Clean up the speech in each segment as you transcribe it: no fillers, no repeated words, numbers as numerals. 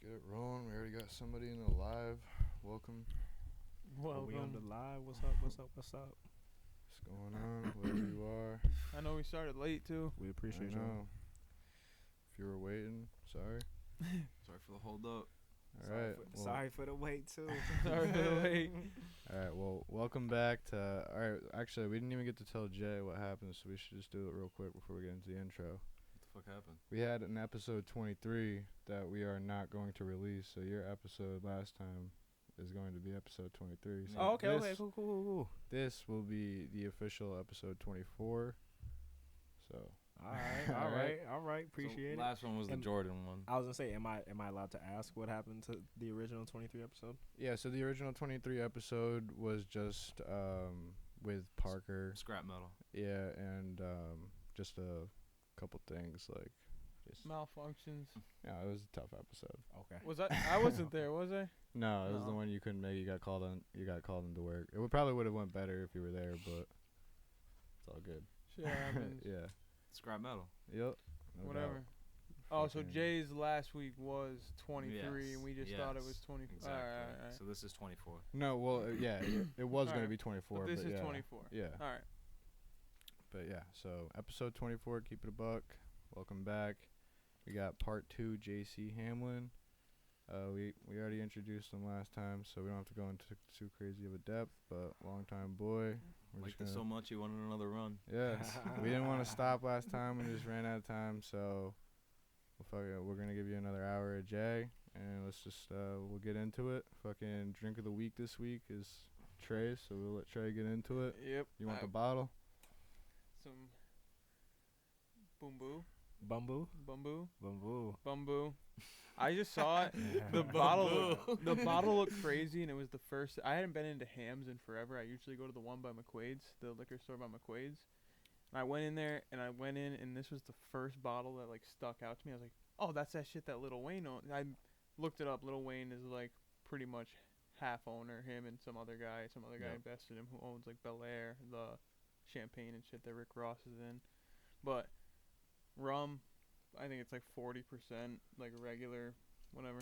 get it rolling. We already got somebody in the live. Welcome. Well, we on the live? What's up? What's up? What's up? What's going on? Wherever you are. I know we started late too. We appreciate I you. know. If you were waiting, sorry. Sorry for the hold up. All right. Sorry for the wait too. Sorry for the wait. All right. Well, welcome back to. All right. Actually, we didn't even get to tell Jay what happened, so we should just do it real quick before we get into the intro. What the fuck happened? We had an episode 23 that we are not going to release. So your episode last time is going to be episode 23. So Oh, okay, this, okay, cool. This will be the official episode 24. So. All right. Appreciate it. Last one was the Jordan one. I was gonna say, am I allowed to ask what happened to the original 23 episode? Yeah, so the original 23 episode was just with Parker. Scrap metal. Yeah, and just a couple things like just Malfunctions. yeah, it was a tough episode. Okay. Was I wasn't there, was I? No, it was the No. one you couldn't make. You got called into work. It probably would have went better if you were there, but it's all good. Shit happens. Yeah. Scrap metal. Yep. No Whatever. doubt. Oh, so Fucking- Jay's last week was 23, Yes, and we just thought it was yes, 24. Exactly. All right. So this is 24. No, well, yeah, it was going to Alright. be 24, But this is yeah. 24. Yeah. All right. But yeah, so episode 24, keep it a buck. Welcome back. We got part 2, Jacee Hamelin. We already introduced him last time, so we don't have to go into too crazy of a depth. But long time boy, we're Liked just it gonna, so much he wanted another run. yes, we didn't want to stop last time. We just ran out of time, so we're gonna give you another hour of Jay, and let's just we'll get into it. Fucking drink of the week this week is Trey, so we'll let Trey get into it. Yep. You want the bottle? Some Bumbu. Bumbu. Bumbu. I just saw it. The bottle looked crazy, and it was the first. I hadn't been into hams in forever. I usually go to the one by McQuaid's, the liquor store by McQuaid's. And I went in there, and this was the first bottle that like stuck out to me. I was like, "Oh, that's that shit that Lil Wayne owned." I looked it up. Lil Wayne is like pretty much half owner. Him and some other guy Yep. invested in him who owns like Bel Air, the champagne and shit that Rick Ross is in. But rum, I think it's like 40%, like regular, whatever.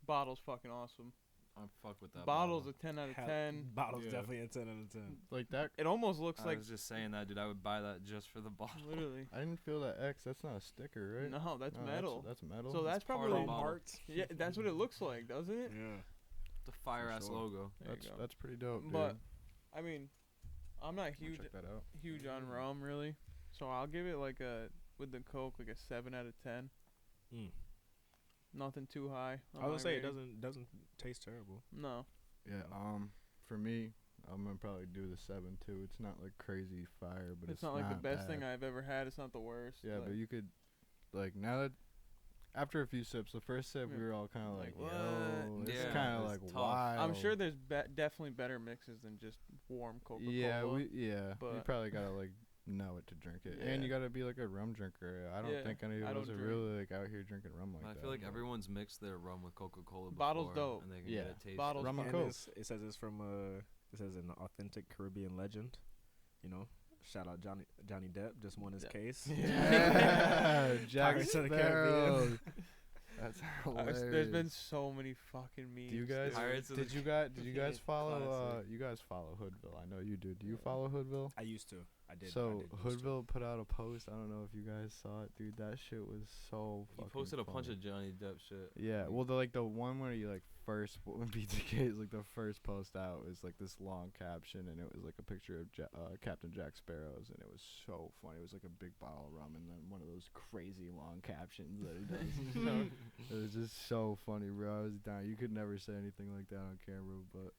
Bottle's fucking awesome. I fuck with that. Bottle's a 10 out of 10. Bottle's Yeah. definitely a 10 out of 10. Like that? It almost looks I like, was just saying that, dude. I would buy that just for the bottle. literally. I didn't feel that X. That's not a sticker, right? No, that's No, metal. That's metal. So that's part of probably the bottle. Hearts. yeah. That's what it looks like, doesn't it? Yeah. The fire ass sure. logo. There you go. That's pretty dope, dude. But I mean, I'm not I'll huge check that out. on rum really, so I'll give it like a with the Coke like a 7 out of 10. Mm. Nothing too high. I was gonna say it doesn't taste terrible. No. Yeah. For me, I'm gonna probably do the 7 too. It's not like crazy fire, but It's not like the best bad. thing I've ever had. It's not the worst. Yeah, like, but you could, like, now that after a few sips, the first sip we Yeah. were all kind of like, Like, yo, what? it's Yeah, kind of it's like tough. wild. I'm sure there's definitely better mixes than just warm Coca-Cola. Yeah, you but- probably gotta like know it to drink it, and you Yeah. gotta be like a rum drinker. I don't Yeah, think any I of us don't are drink. really like out here drinking rum like I that. feel like but- everyone's mixed their rum with Coca-Cola before. Bottle's dope. And they can Yeah. get a taste. Bottle's Rum and And Coke. it says it's from it says an authentic Caribbean legend. You know, shout out Johnny Depp just won his Yeah. case. Yeah, Jack Pirates of the Sparrow. Caribbean. That's hilarious. There's been so many fucking memes. Do you guys? dude. Pirates of the Did you guys follow? Classic. You guys follow Hoodville? I know you do. Do you follow Hoodville? I used to. I did. So I did used to. Hoodville put out a post. I don't know if you guys saw it, dude. That shit was so You fucking posted a bunch funny. of Johnny Depp shit. Yeah, well, the one where you like first when BTK is like the first post out is like this long caption, and it was like a picture of Captain Jack Sparrow's, and it was so funny. It was like a big bottle of rum, and then one of those crazy long captions that he does. It was just so funny, bro. I was down. You could never say anything like that on camera, but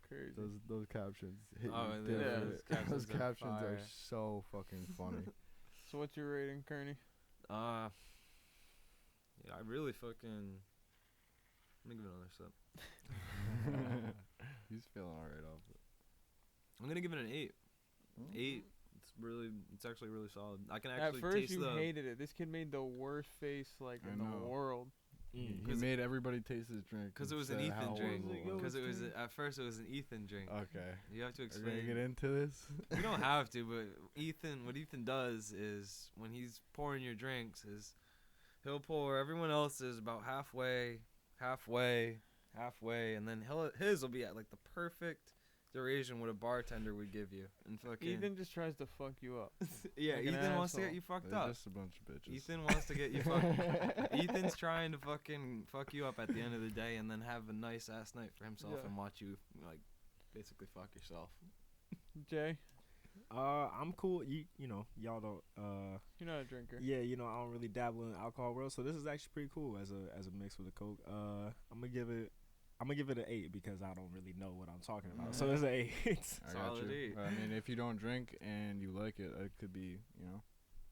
Crazy. those captions hit Oh, you yeah, different. those Those captions are captions are fire. so fucking funny. So what's your rating, Kearney? Yeah, I really fucking. Let me give it another sip. He's feeling alright off it. I'm gonna give it an 8. Mm. 8. It's actually really solid. I can At actually first taste you the. hated it. This kid made the worst face like I in know. the world. He Mm. 'Cause- made everybody taste his drink. Because it was and an said how Ethan drink. horrible it was. Because it was at first it was an Ethan drink. Okay. You have to Are we gonna explain. get into this? You don't have to, but what Ethan does is when he's pouring your drinks is he'll pour everyone else's about half halfway, and then his will be at like the perfect duration what a bartender would give you. And fucking Ethan just tries to fuck you up. yeah, like an Ethan wants to get asshole. you fucked They're up. just a bunch of bitches. Ethan wants to get you fucked. Ethan's trying to fucking fuck you up at the end of the day, and then have a nice ass night for himself Yeah. and watch you like basically fuck yourself. Jay, I'm cool. You know, y'all don't. you're not a drinker. Yeah, you know, I don't really dabble in the alcohol world, so this is actually pretty cool as a mix with a Coke. I'm gonna give it an 8 because I don't really know what I'm talking about. So it's an 8. I got Solid you. eight. I mean, if you don't drink and you like it, it could be, you know,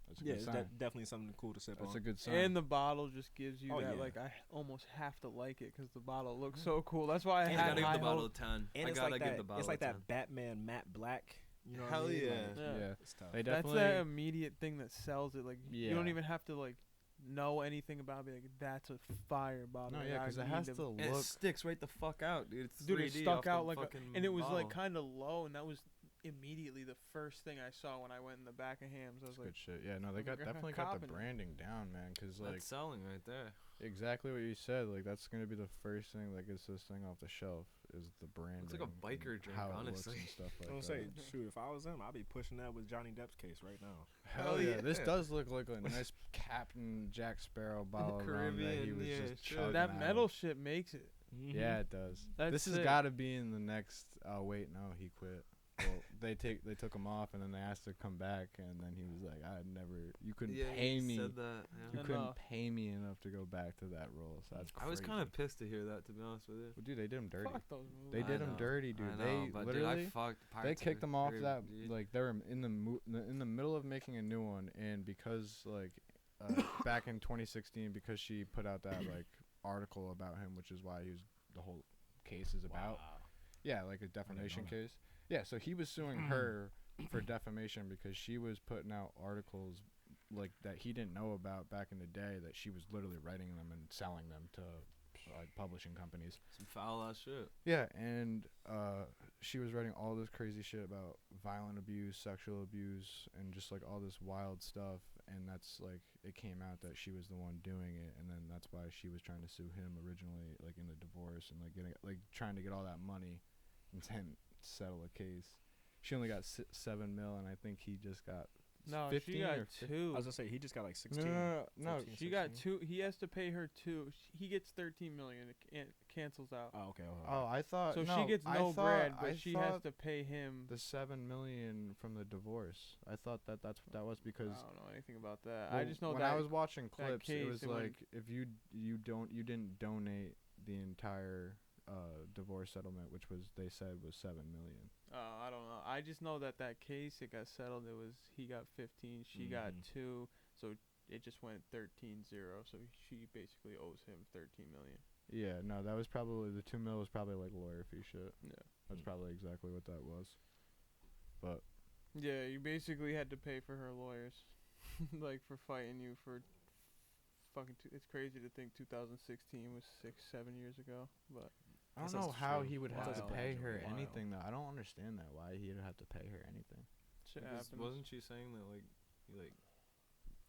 that's a Yeah, good it's sign. definitely something cool to sip That's on. a good sign. And the bottle just gives you Oh, that, yeah. like, I almost have to like it because the bottle looks so cool. That's why I And I had gotta give high the bottle a hopes. 10. And I it's gotta like give that. the bottle It's like a 10. that Batman matte black. You know Hell what I mean? yeah. Like, Yeah. it's tough. They That's definitely. that immediate thing that sells it. Like, you don't Yeah. even have to, like, know anything about it. Be like, that's a fire bottle. No, Like, yeah, I because it need has to- to And it look. sticks right the fuck out, dude. It's Dude, it 3D stuck off the out like a, fucking and it was bottle. like kind of low, and that was immediately the first thing I saw when I went in the back of Hams. I was It's like, good shit. Yeah, no, they I'm got like, definitely got the copping it. branding down, man. Because like That's selling right there. exactly what you said. Like that's gonna be the first thing that gets this thing off the shelf is the branding. like a biker and drink, how honestly. It looks and stuff like I'm that. gonna say, shoot, if I was him, I'd be pushing that with Johnny Depp's case right now. Hell yeah. This yeah. does look like a nice Captain Jack Sparrow bottle of rum that he Caribbean, was yeah, just sure. chugging that out. metal shit makes it. Yeah, it does. That's This has sick. got to be in the next. Oh wait, no, he quit. Well, they took him off, and then they asked to come back, and then he was like, you couldn't Yeah, pay he me. said that. You Yeah. couldn't Enough. pay me enough to go back to that role. So that's crazy. I was kind of pissed to hear that, to be honest with you. Well, dude, they did him dirty. Fuck those movies. They I did him know, dirty, dude. I know, They but literally dude, I fucked they Pirates of kicked the him off Caribbean, that dude. like they were in the middle of making a new one, and because like back in 2016, because she put out that like article about him, which is why the whole case is about. Yeah, like a defamation case. Yeah, so he was suing her for defamation because she was putting out articles like that he didn't know about back in the day, that she was literally writing them and selling them to like publishing companies. Some foul ass shit. Yeah, and she was writing all this crazy shit about violent abuse, sexual abuse, and just like all this wild stuff. And that's like it came out that she was the one doing it, and then that's why she was trying to sue him originally, like in the divorce, and like trying to get all that money and then settle a case. She only got 7 mil, and I think he just got No, 15 she got or 2. I was gonna say he just got like 16. No, 15, She got 16. 2. He has to pay her 2. He gets 13 million. It cancels out. Oh, okay. Oh, I thought. So no, she gets I no thought- bread, I but she has thought to pay him. the 7 million from the divorce. I thought that was because. I don't know anything about that. I well, just know when that I was watching clips, it case, was it went- like if you didn't donate the entire divorce settlement, which was they said was 7 million. I don't know. I just know that case, it got settled. It was he got 15, she got 2, so it just went 13-0. So she basically owes him 13 million. Yeah, no, that was probably the 2 mil was probably like lawyer fee shit. Yeah. That's probably exactly what that was. But Yeah, you basically had to pay for her lawyers, like for fighting you for fucking. It's crazy to think 2016 was 6-7 years ago, but I don't Guess know that's how true. he would have to Wild. pay her Wild. anything though. I don't understand that. Why he'd have to pay her anything. shit Because happens. wasn't she saying that like he like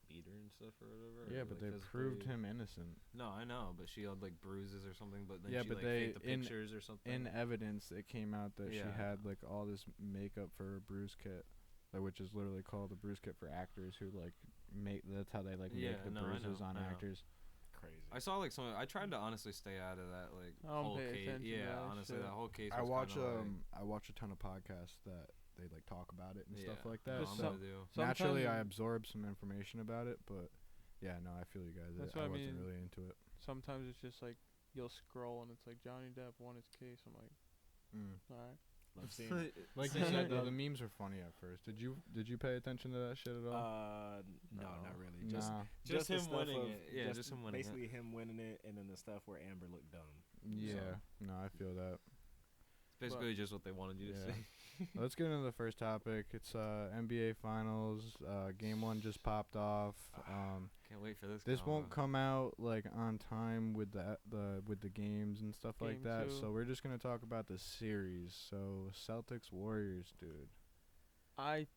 beat her and stuff or whatever? Yeah, or, but like, they proved physically- him innocent. No, I know, but she had like bruises or something. But then Yeah, she but like faked they- the pictures or something. In evidence, it came out that she Yeah. had like all this makeup for a bruise kit, which is literally called a bruise kit for actors who like make. That's how they like Yeah, make the no, I bruises know, on I know. actors. Crazy. I saw like some. I tried to honestly stay out of that like I don't whole pay case. attention to Yeah, that honestly, shit. that whole case. I was watch kinda, I watch a ton of podcasts that they like talk about it and like, stuff yeah, like that. no, Just I'm So gonna do. naturally, I Sometimes- absorb some information about it, but yeah, no, I feel you guys. That's I what I wasn't mean. really into it. Sometimes it's just like you'll scroll and it's like Johnny Depp won his case. I'm like, all right. Love seeing it. Like you said, the memes were funny at first. Did you pay attention to that shit at all? No, No. not really. Just Nah. Just the him stuff winning of it. Yeah, just him winning it. basically him winning it, and then the stuff where Amber looked dumb. Yeah. No, I feel that. It's basically just what they wanted you to Yeah. see. Let's get into the first topic. It's NBA Finals. Game 1 just popped off. Can't wait for this. This won't combo. come out like on time with the games and stuff like Game that. 2. So we're just gonna talk about the series. So Celtics Warriors, dude. I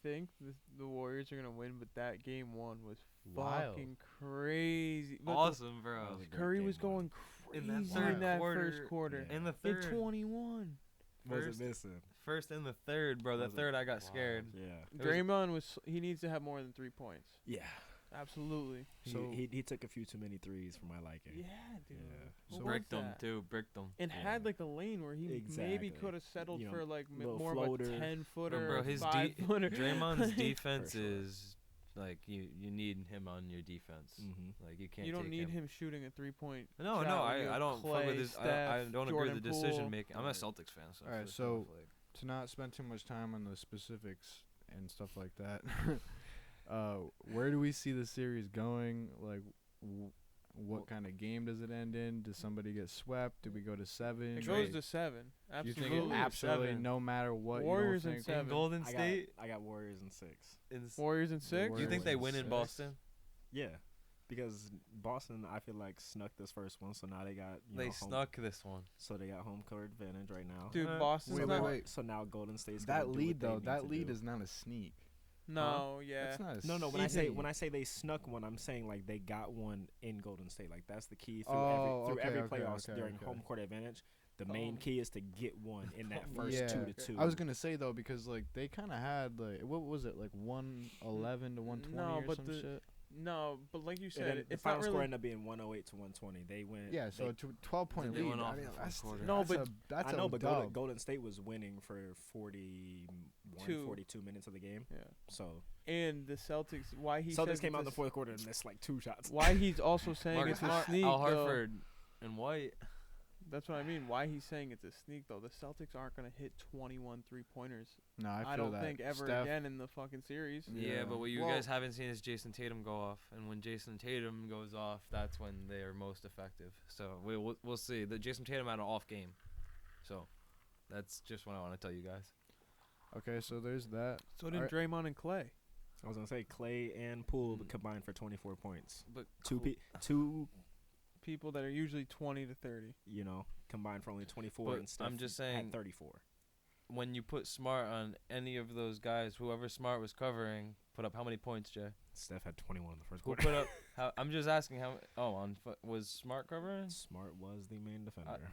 think the Warriors are gonna win, but that game 1 was Wild. fucking crazy. But Awesome, bro. That was a great Curry game was one. going in that crazy third in that quarter. first quarter. Yeah. In the In third. 21. Was First- it missing? First and the third, bro. The Was it- third, I got Wow. scared. Yeah. was- Draymond he needs to have more than 3 points. Yeah. Absolutely. So- He took a few too many threes for my liking. Yeah, dude. Yeah. What So- was Bricked them, that? too. Bricked them. And had Yeah. like the lane where he maybe Exactly. could have settled You know, for like little more floater. of a 10-footer, Bro, his 5-footer. Draymond's defense For sure. is like you need him on your defense. Mm-hmm. Like you can't. You don't take need him shooting a 3-point. No, shot no, when you I have don't fuck Clay, with his. I Steph, don't agree Jordan with the decision Poole. making. I'm a Right. Celtics fan, so. Alright, first so- off, like, To not spend too much time on the specifics and stuff like that, where do we see the series going? Like, what kind of game does it end in? Does somebody get swept? Do we go to 7? It Trade. goes to 7. You Absolutely. think it absolutely 7. no matter what? Warriors you in don't think? 7. in Golden I State. got Warriors in 6. Warriors in 6. Do you think they win in 6? Boston? Yeah, because Boston, I feel like snuck this first one, so now they got They home, snuck this one. so they got home court advantage right now. Dude, Uh, Boston's wait, not. wait. So now Golden State's That gonna do lead what they though, need that to lead do. is not a sneak. No, yeah. That's not a No, when sneak. I say they snuck one, I'm saying like they got one in Golden State. Like that's the key through Oh, every okay, playoffs okay, during okay. home court advantage. The main Home. key is to get one in that first Yeah. 2-2. I was gonna say though because like they kind of had like what was it like 111 to 120 No, or but some the- shit. No, but like you And said, then the it's not final score really. ended up being 108 to 120. They went. Yeah, so they- to 12-point They lead. went off I mean, in the fourth that's, quarter. No, that's but that's I know, a but dub. Golden State was winning for 41, Two. 42 minutes of the game. Yeah. So And the Celtics, why he Celtics says came out in the it's a- fourth quarter and missed like 2 shots. Why he's also saying Mark- it's a sneak. Al though. Horford and White. That's what I mean. Why he's saying it's a sneak though. The Celtics aren't gonna hit 21 3-pointers. No, I feel I don't that. think ever Steph, again in the fucking series. Yeah, Yeah. but what you Well- guys haven't seen is Jason Tatum go off, and when Jason Tatum goes off, that's when they are most effective. So we'll see. The Jason Tatum had an off game, so that's just what I want to tell you guys. Okay, so there's that. So did Alright. Draymond and Clay. I was gonna say Clay and Poole combined for 24 points. But Two, People that are usually 20 to 30. combined for only 24. But and Steph I'm just had saying- 34. when you put Smart on any of those guys, whoever Smart was covering, put up how many points, Jay? Steph had 21 in the first Who quarter. put up? I'm just asking how. Was Smart covering? Smart was the main defender.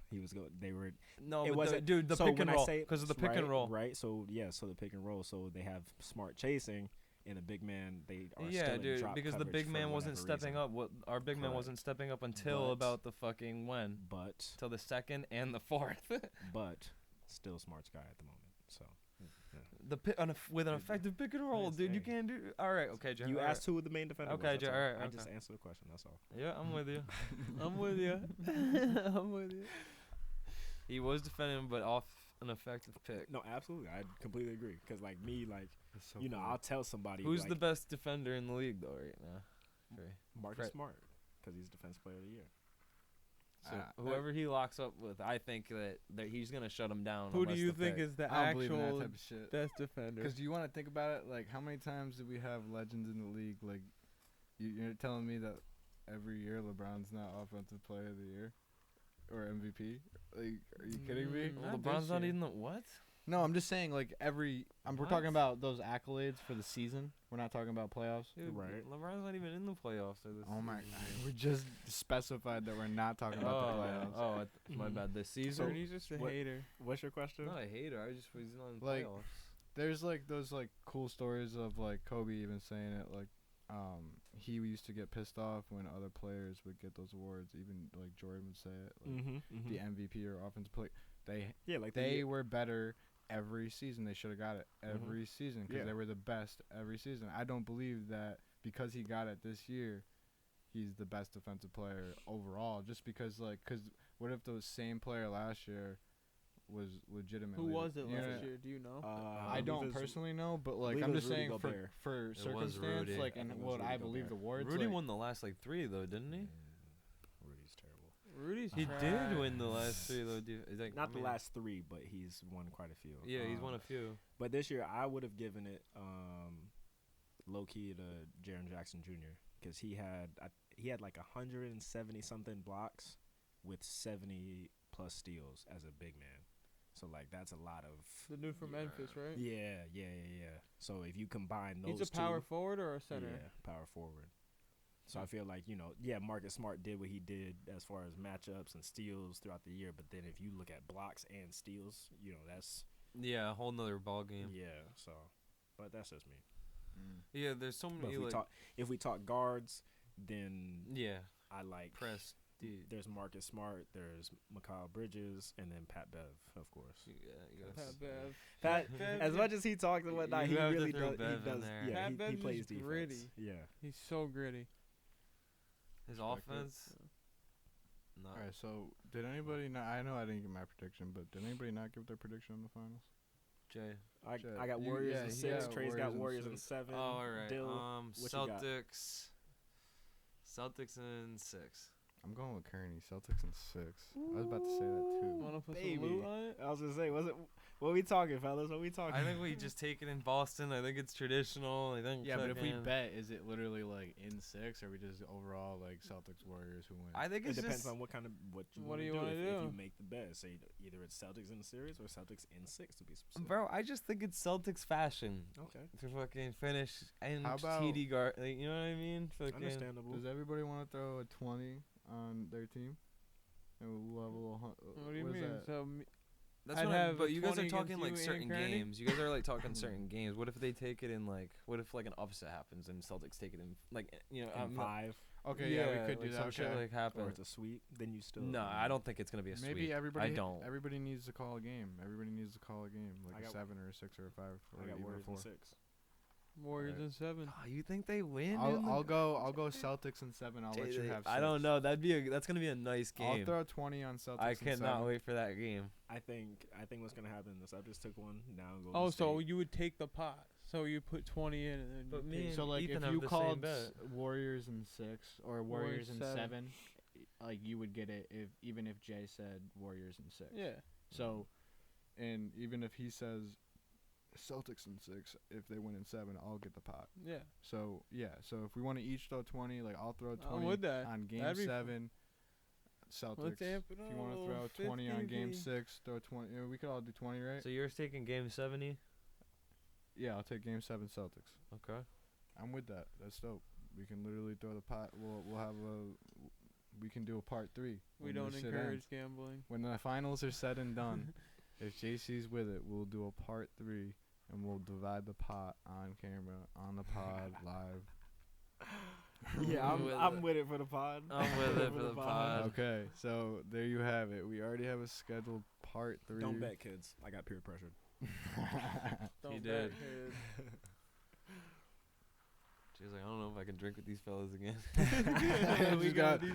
He was go. They were. No, It but wasn't- dude, the so pick and when I roll say- because of the pick right, and roll. right? So so the pick and roll. So they have Smart chasing, and the big man they are Yeah, still in dude, drop because the coverage big for man wasn't whatever stepping reason. up. What our big man wasn't Correct. stepping up until But- about the fucking when, But till the second and the fourth. but still Smart's guy at the moment. So With an effective pick and roll, Yes, dude, you hey. can't do. All right, okay, Jay. you all right. asked who the main defender Okay, was. Jay, That's all. alright, I okay. just answered the question. That's all. Yeah, I'm with you. I'm with you. I'm with you. He was defending, but off an effective pick. No, absolutely. I completely agree. Because like me, like That's so I'll tell somebody Who's like, the best defender in the league though right now? Marcus Fred. Smart because he's Defense Player of the Year. So whoever he locks up with, I think that he's gonna shut him down. Who do unless you the think pick- is the I don't believe in that actual type of shit. best defender? Because do you want to think about it? Like, how many times do we have legends in the league? Like, you're telling me that every year LeBron's not Offensive Player of the Year or MVP? Like, are you kidding me? Mm, Well, Not LeBron's this not year. even the what? No, I'm just saying, like, we're What? talking about those accolades for the season. We're not talking about playoffs. Dude, Right. LeBron's not even in the playoffs. Or this Oh my season. god, we just specified that we're not talking about the playoffs. My bad. This So season. he's just a what- hater. What's your question? Not a hater. He's not in the Like, playoffs. There's like those like cool stories of like Kobe even saying it, like he used to get pissed off when other players would get those awards. Even like Jordan would say it, like the MVP or offensive play. yeah, like They were better every season. They should have got it every season because Yeah. they were the best every season. I don't believe that because he got it this year, he's the best defensive player overall. Just because because what if the same player last year was legitimately? Who was it you know, last year? Do you know? I don't personally know, but like believe I'm it was just Rudy saying Gobert. for was circumstance, Rudy. like I and think it was what Rudy I believe Gobert. the awards. Rudy like, won the last like 3 though, didn't he? Rudy's terrible. Rudy's He trash. did win the last 3 though. Not the last 3, but he's won quite a few. Yeah, he's won a few. But this year, I would have given it low key to Jaren Jackson Jr. because he had like 170 something blocks with 70 plus steals as a big man. So like that's a lot of The dude from Memphis, right? yeah. So if you combine those He's a power forward or a center? yeah, power forward. So I feel like, Marcus Smart did what he did as far as matchups and steals throughout the year. But then if you look at blocks and steals, that's Yeah, a whole nother ball game. yeah. So, but that's just me. Yeah, there's so But many if we talk guards, then yeah, I like press. Dude. There's Marcus Smart, there's Mikal Bridges, and then Pat Bev, of course. Yeah, you Pat gotta Bev. Pat, Bev, as much as he talks and whatnot, You he have to really throw does. Bev He in does. there. Yeah, Pat he Bev's plays just defense. gritty. Yeah. He's so gritty. His Respect it. offense. No. All right, so did anybody not? I know I didn't give my prediction, but did anybody not give their prediction on the finals? Jay. I got You- Warriors yeah, in he 6. got Trey's got Warriors in Warriors in 6. 7. Oh, all right. Dill, what you got? Celtics. Celtics in 6. I'm going with Kearney. Celtics in 6. I was about to say that too. Want to put Baby. some loot on it? I was gonna say, what we talking, fellas? What we talking? I think we just take it in Boston. I think it's traditional. I think. Yeah, but if we fucking- bet, is it literally like in 6, or we just overall like Celtics Warriors who win? I think It it's depends just. on what do you What do you want wanna to do. If do? you make the bet, say either it's Celtics in the series or Celtics in 6 to be specific. Bro, I just think it's Celtics fashion Okay, to fucking finish and How about- TD guard. Like, you know what I mean? Fucking. understandable. Does everybody want to throw a 20 on their team? And we'll have a little. What do you mean? That? So That's I'd what I'm, have but you guys 20 are talking against like you certain and Kearney? games. You guys are like talking certain games. What if they take it in like? What if like an upset happens and Celtics take it in like In I'm not- 5 Okay, yeah, we could like do that. some shit Okay. like or happen. it's a sweep, then you still. No, I don't think it's gonna be a Maybe sweep. everybody. I don't. Everybody needs to call a game. Everybody needs to call a game, like I a got- 7 or a 6 or a 5 or I got even a Warriors 4. in 6. Warriors Alright. in 7. Oh, you think they win? I'll go Celtics in 7. I'll let you have. 6. I don't know. That's gonna be a nice I'll game. throw 20 on Celtics. I in cannot 7. wait for that game. I think what's gonna happen is I just took one now. Golden Oh, so State. you would take the pot. So you put 20 in and then But you me take and So like Ethan if have you the same called bet. Warriors in 6 or Warriors Warriors in 7. 7, like you would get it even if Jay said Warriors in 6. Yeah. So, and even if he says Celtics in 6, if they win in 7, I'll get the pot. Yeah. So yeah. So if we want to each throw 20, like I'll throw 20 I'm with that. on game That'd be 7. Celtics. Let's amp it If you want to up, throw 20 on game 50. 6, throw 20. We could all do 20, right? So you're taking game 70? Yeah, I'll take game 7 Celtics. Okay. I'm with that. That's dope. We can literally throw the pot. We'll have we can do a part 3. We when don't this shit encourage ends. gambling. When the finals are said and done, if JC's with it, we'll do a part 3 and we'll divide the pot on camera, on the pod, live. Yeah, with I'm it. with it for the pod. I'm with it for the pod. Okay, so there you have it. We already have a scheduled part 3. Don't bet, kids. I got peer pressure. Don't He bet, did. kid. She was like, I don't know if I can drink with these fellas again.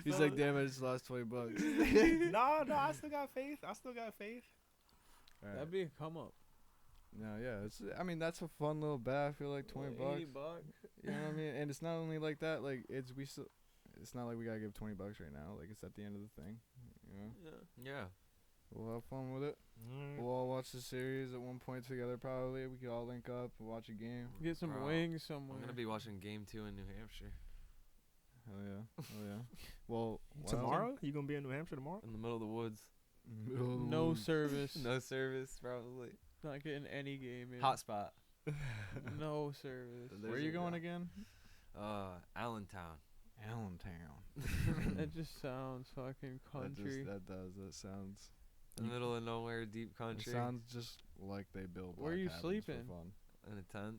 He's like, damn, I just lost $20. no, I still got faith. Alright. That'd be a come up. No, yeah, I mean, that's a fun little bet. I feel like $20 bucks. 80 bucks. You know what I mean? And it's not only like that. Like it's not like we gotta give $20 right now. Like it's at the end of the thing. You know, Yeah. Yeah. we'll have fun with it. We'll all watch the series at one point together. Probably we could all link up and watch a game. Get some Bro, wings somewhere. I'm gonna be watching game 2 in New Hampshire Hell yeah, hell yeah. Well, Tomorrow? You gonna be in New Hampshire tomorrow? in the middle of the woods. No service. No service, probably. Not getting any game in. Hotspot. No service. Where are you going again? Allentown. Allentown. That just sounds fucking country. That does. That sounds. In the middle of nowhere, deep It country. sounds just like they build. Where black you cabins sleeping? For fun. In a tent.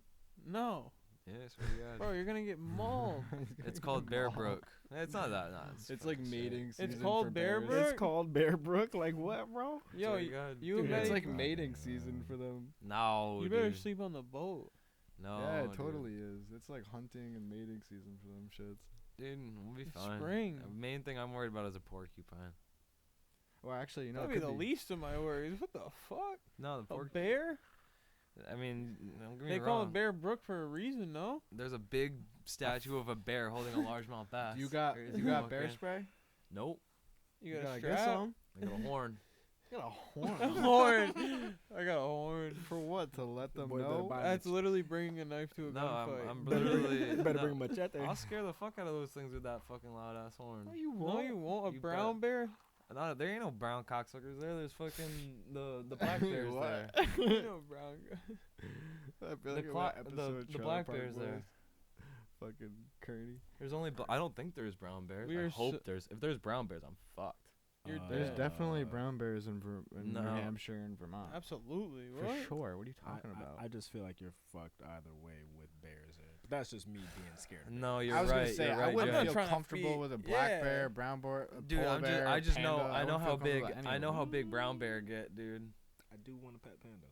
No. Yeah, I swear to God. Bro, you're gonna get mauled. It's called Bear Brook. It's not that. It's like mating season. called for Bear bears. Brook? It's called Bear Brook. Like what, bro? Yo, Swear to God. you Dude, and It's Betty, like mating season for them. No, you better dude. sleep on the boat. No, Yeah, it dude. totally is. It's like hunting and mating season for them shits. Dude, we'll be It's fine. spring. The main thing I'm worried about is a porcupine. Well, actually, you know, That'd it be could the least of my worries. What the fuck? No, the A pork. bear? I mean, don't get me They call wrong. it Bear Brook for a reason, no? There's a big statue of a bear holding a largemouth bass. You got Crazy bear motherfucker. spray? Nope. You got a gotta get strap? some. I got a horn. You got a A horn. horn. I got a horn. For what? To let them Boy, better know? buy That's literally bringing a knife to a No, gunfight. I'm literally. Better no, bring machete. I'll scare the fuck out of those things with that fucking loud ass horn. No, you No, won't. you won't. A You brown bear? No, there ain't no brown cocksuckers there. There's fucking the black bears there. What? You know, brown guy. I feel The like cla- episode the of Trailer black Park bears there. Boys. fucking Kearney. There's only. I don't think there's brown bears. We I are hope so- there's. If there's brown bears, I'm fucked. You're There's dead. definitely brown bears in, in No. New Hampshire and Vermont. Absolutely. For What? sure. What are you talking about? I just feel like you're fucked either way with bears. But that's just me being scared. of No, bears. you're I was right. gonna say you're I right, wouldn't I'm not feel trying to comfortable be- with a black yeah. bear, brown bear, Dude, polar bear, I just know. panda. I know wouldn't how feel comfortable big. with any I of know them. how big brown bear get, dude. I do want a pet panda.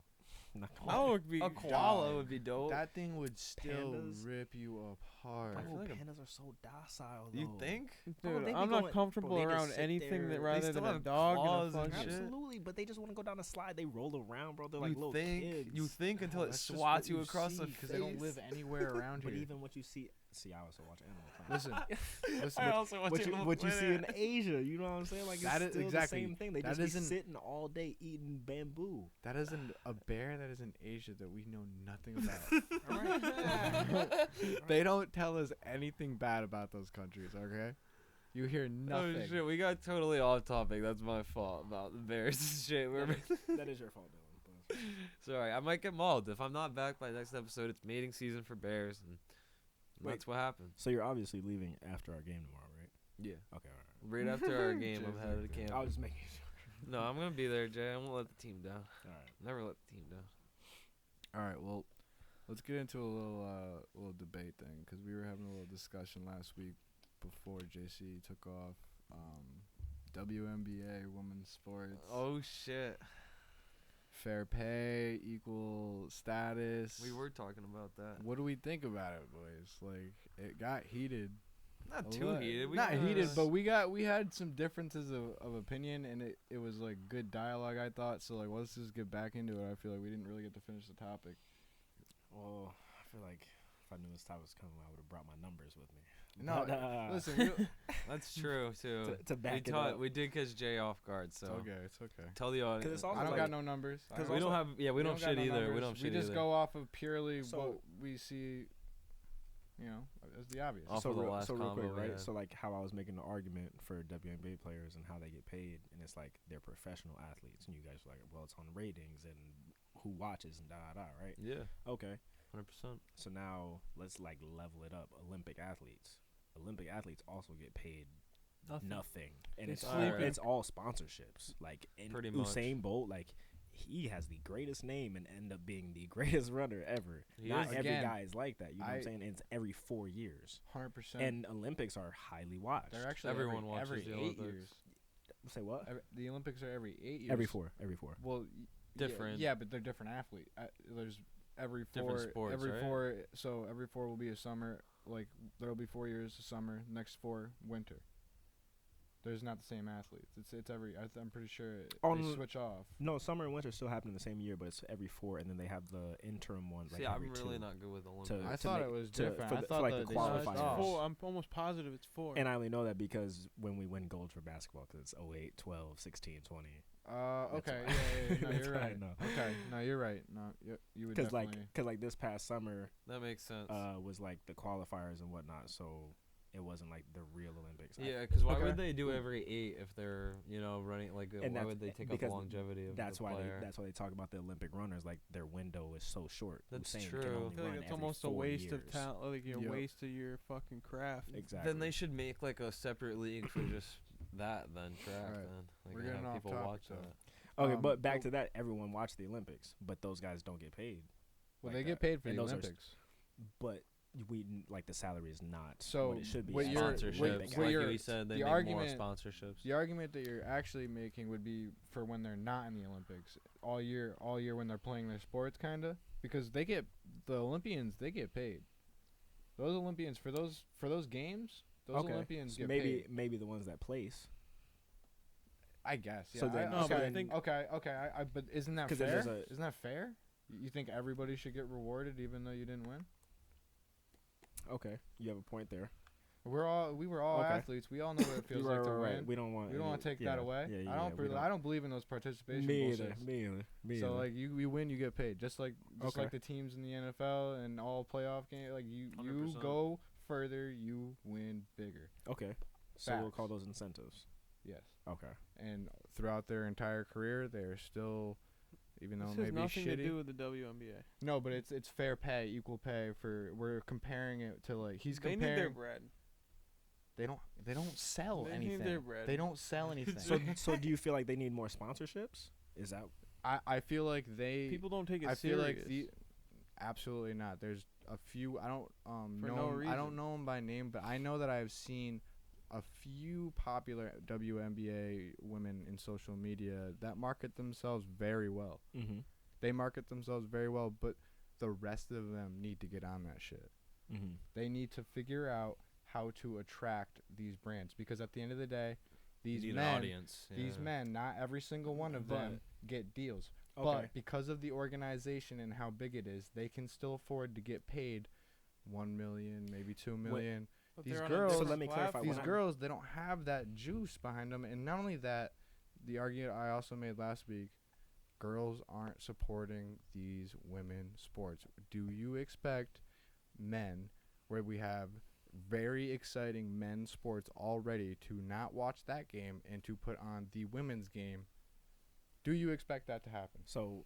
Not I would be. A koala would be dope. That thing would still Pandas? rip you apart. Bro, I feel like a- pandas are so docile. You though. think? Bro, Dude, they be I'm not going- comfortable bro, they just around sit anything there. that rather still than a have dog claws and a and fucking. shit. Absolutely, but they just want to go down a slide. They roll around, bro. They're like You little think? kids. You think until it That's just swats what you across the because they don't face. live anywhere around But here. even what you see I also watch Animal Planet. Listen, I also watch what you see in Asia, you know what I'm saying? Like That it's is- still exactly. the same thing. They That just be isn't- sitting all day eating bamboo. that isn't a bear that is in Asia that we know nothing about. They don't tell us anything bad about those countries, okay? You hear nothing. Oh shit, we got totally off topic. That's my fault about the bears and shit. That is your fault, Dylan. But Sorry, I might get mauled if I'm not back by next episode. It's mating season for bears, and Wait. that's what happened. so you're obviously leaving after our game tomorrow, right? Yeah, Okay, all right. right after our game, I'm Just headed to like that. camp. I was just making sure. No, I'm gonna be there, Jay. I won't let the team down. All right. Never let the team down. All right, well, let's get into a little debate thing because we were having a little discussion last week before Jacee took off. WNBA, women's sports. Oh shit, Fair pay, equal status. we were talking about that. What do we think about it, boys? Like, it got heated. Not a too lot. heated. Not heated, but we had some differences of opinion, and it was like good dialogue, I thought. So like, let's just get back into it. I feel like we didn't really get to finish the topic. Well, I feel like if I knew this time was coming, I would have brought my numbers with me. No, But, listen, That's true too. to back it up. We did catch Jay off guard, so it's okay. tell the audience. 'Cause it's also I don't like- got no numbers. I 'cause don't- we don't also- have. Yeah, we don't got shit no either. We numbers. don't shit We just either. go off of purely So- what we see. As the obvious. Off so of the real, last so real quick, combo we right? had. So like how I was making the argument for WNBA players and how they get paid, and it's like they're professional athletes, and you guys were like, well, it's on ratings and who watches and da da da, right? Yeah, Okay. 100%. So now let's like level it up. Olympic athletes also get paid nothing, and It's it's all sponsorships. Like in Pretty much. Usain Bolt, like he has the greatest name and end up being the greatest runner ever. He Not is. every Again, guy is like that. You know what I'm saying? And it's every 4 years, 100%. and Olympics are highly watched. they're actually Everyone watches every the 8 Olympics. years. Say what? The Olympics are every 8 years. Every four. Well, Different. Yeah, but they're different athletes. There's every Different 4. sports, every right? 4. So every 4 will be a summer. Like there'll be 4 years of summer. Next 4 winter. There's not the same athletes. It's every. I'm pretty sure they switch off. No, summer and winter still happen in the same year, but it's every 4, and then they have the interim one. Like See, every I'm really 2. not good with Olympics. To I thought make- it was to- different. for I the- thought for, like, that the they No, switched it's qualifiers. off. 4. I'm almost positive it's 4. And I only know that because when we win gold for basketball, because it's 08, 12, 16, 20. Okay. That's Yeah. No, That's you're what I right. know. Okay. No, you're right. No, you would Because definitely. like this past summer That makes sense. was like the qualifiers and whatnot, so it wasn't like the real Olympics. Yeah, because why Okay. would they do every 8 if they're running like? And Why that's- would they take up the because longevity of that's the why player? that's why they talk about the Olympic runners. Like their window is so short. That's Usain true. Can I only I feel like run it's every almost a 4 waste years. of talent, like a Yep. waste of your fucking craft. Exactly. Then they should make like a separate league for just that. Then track. Alright. Then like We're and getting have off people topic, watch though. that. Okay, Um, but back but- to that. Everyone watched the Olympics, but those guys don't get paid. Well, like they get that. paid for And the those are Olympics. But like the salary is not So what it should be. what as you're- Olympic what- Sponsorships, what like you're- you said, they the make argument- more sponsorships. The argument that you're actually making would be for when they're not in the Olympics all year when they're playing their sports, kinda, because the Olympians they get paid. Those Olympians for those games, those Okay, Olympians so get maybe paid. the ones that place. I guess. Yeah. So then- No, but I okay. think- Okay. But isn't that 'Cause then fair? there's Isn't that fair? You think everybody should get rewarded even though you didn't win? Okay, you have a point there. We were all Okay. athletes. We all know what it feels like to win. We don't want. We don't want to take that away. Yeah, I don't. we I don't believe in those participation Me either. bullshits. Me either. Me So either. like you win, you get paid. Just like Okay. the teams in the NFL and all playoff games. Like you 100%. go further, you win bigger. Okay, so we'll Facts. call those incentives. Yes. Okay. And throughout their entire career, they're still even though This it may has be nothing shitty. to do with the WNBA. No, but it's fair pay, equal pay for. We're comparing it to like he's They comparing. need their bread. They don't sell They anything. need their bread. They don't sell anything. So do you feel like they need more sponsorships? Is that I feel like they. People don't take it I serious. feel like absolutely not. There's a few. I don't For know. no 'Em- I reason. don't know them by name, but I know that I've seen a few popular WNBA women in social media that market themselves very well. mm-hmm. They market themselves very well, but the rest of them need to get on that shit. Mm-hmm. They need to figure out how to attract these brands, because at the end of the day, these Need an men, audience. these yeah. men, not every single one of them get deals. Okay. But because of the organization and how big it is, they can still afford to get paid 1 million, maybe 2 million. But these they're on a girls- So different let me clarify, platform. These when I- girls, they don't have that juice behind them. And not only that, the argument I also made last week, girls aren't supporting these women's sports. Do you expect men, where we have very exciting men's sports already, to not watch that game and to put on the women's game? Do you expect that to happen? So,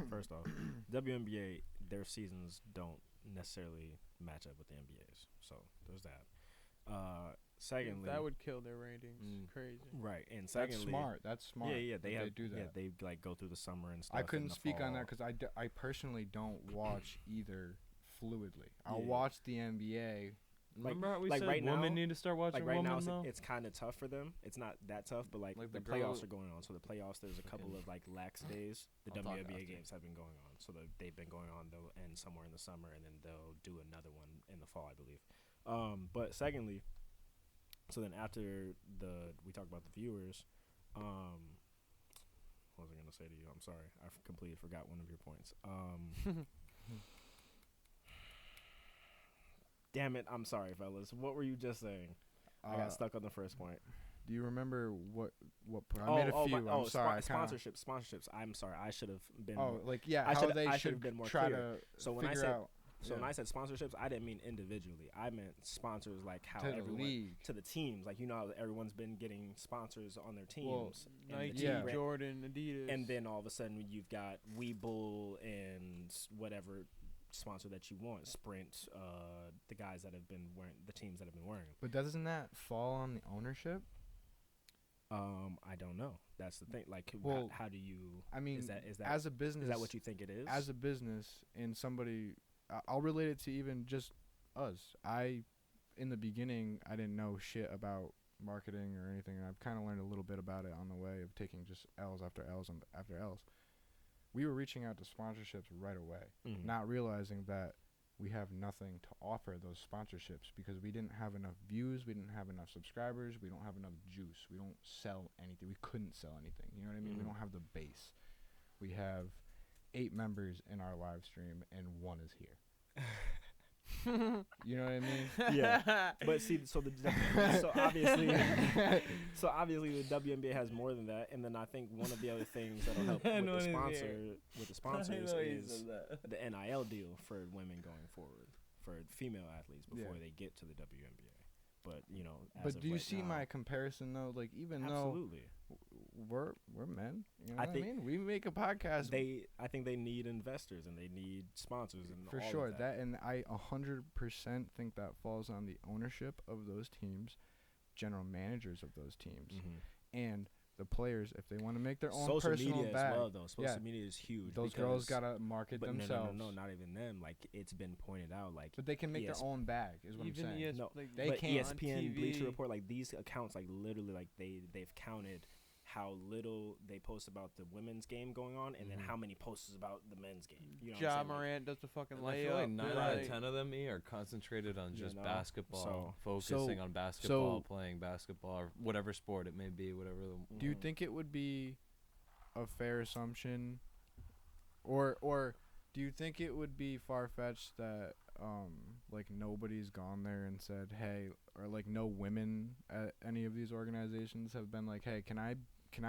first off, WNBA, their seasons don't necessarily match up with the NBA's. So there's that. Secondly, that would kill their ratings. Crazy. right, and secondly, That's smart. That's smart. Yeah, that they do that. Yeah, they like go through the summer and stuff. I and couldn't the speak on fall. that because I personally don't watch either fluidly. I'll Yeah. watch the NBA. Remember how we like said right women now- need to start watching Like right now, women though? it's kind of tough for them. It's not that tough, but like Like the the playoffs girl- are going on. So the playoffs, there's a couple of like lax days. The I'll talk WNBA after. games have been going on, so they've been going on. They'll end somewhere in the summer, and then they'll do another one in the fall, I believe. But secondly, so then after we talk about the viewers. What was I gonna say to you? I'm sorry, I completely forgot one of your points. Damn it, I'm sorry, fellas. What were you just saying? I got stuck on the first point. Do you remember what I made a few. I'm sorry. Sponsorships. I'm sorry. I should have been. Oh, like yeah, I how should- they I should should've been more try clear. to So when I figure said out. when I said sponsorships, I didn't mean individually. I meant sponsors, like how to the everyone league. to the teams. Like how everyone's been getting sponsors on their teams. Well, and the Nike, team Yeah. brand- Jordan, Adidas. and then all of a sudden you've got Webull and whatever sponsor that you want. Sprint. The guys that have been wearing the teams that have been wearing them. But doesn't that fall on the ownership? I don't know. That's the thing. Like, Well, how do you? I mean, is that as a business, is that what you think it is? as a business and somebody, I'll relate it to even just us. In the beginning, I didn't know shit about marketing or anything, and I've kind of learned a little bit about it on the way of taking just L's after L's and after L's. We were reaching out to sponsorships right away, Mhm. not realizing that we have nothing to offer those sponsorships because we didn't have enough views, we didn't have enough subscribers, we don't have enough juice, we don't sell anything, we couldn't sell anything, you know what I mean? We Mhm. don't have the base. We have 8 members in our live stream and 1 is here. You know what I mean? Yeah. But see, so obviously the WNBA has more than that, and then I think one of the other things that'll help I with know the he's sponsor here. with the sponsors is the NIL deal for women going forward for female athletes before Yeah. they get to the WNBA. But as But of do you right see now, my comparison though? Like even absolutely. though we're men, you know I what think I mean? We make a podcast I think they need investors and they need sponsors and for all sure. of that. And I 100% think that falls on the ownership of those teams, general managers of those teams, Mhm. and the players if they want to make their own Social personal media bag. as well, though. Social Yeah. media is huge. Those girls because- gotta market but themselves. No, not even them. Like it's been pointed out, like But they can make ES their own bag, is what Even I'm saying. ES, No, like They but can't. on ESPN, Bleacher TV. Report, like these accounts, like literally, like they've counted how little they post about the women's game going on, and then Mhm. how many posts about the men's game. You know, Ja what I'm saying? Morant does the fucking And I feel like layup. 9 They're out of like- 10 of them are concentrated on You just know, basketball, so- focusing on basketball, playing basketball, or whatever sport it may be, whatever. Do you Mhm. think it would be a fair assumption, or do you think it would be far fetched that like nobody's gone there and said hey, or like no women at any of these organizations have been like, hey, can I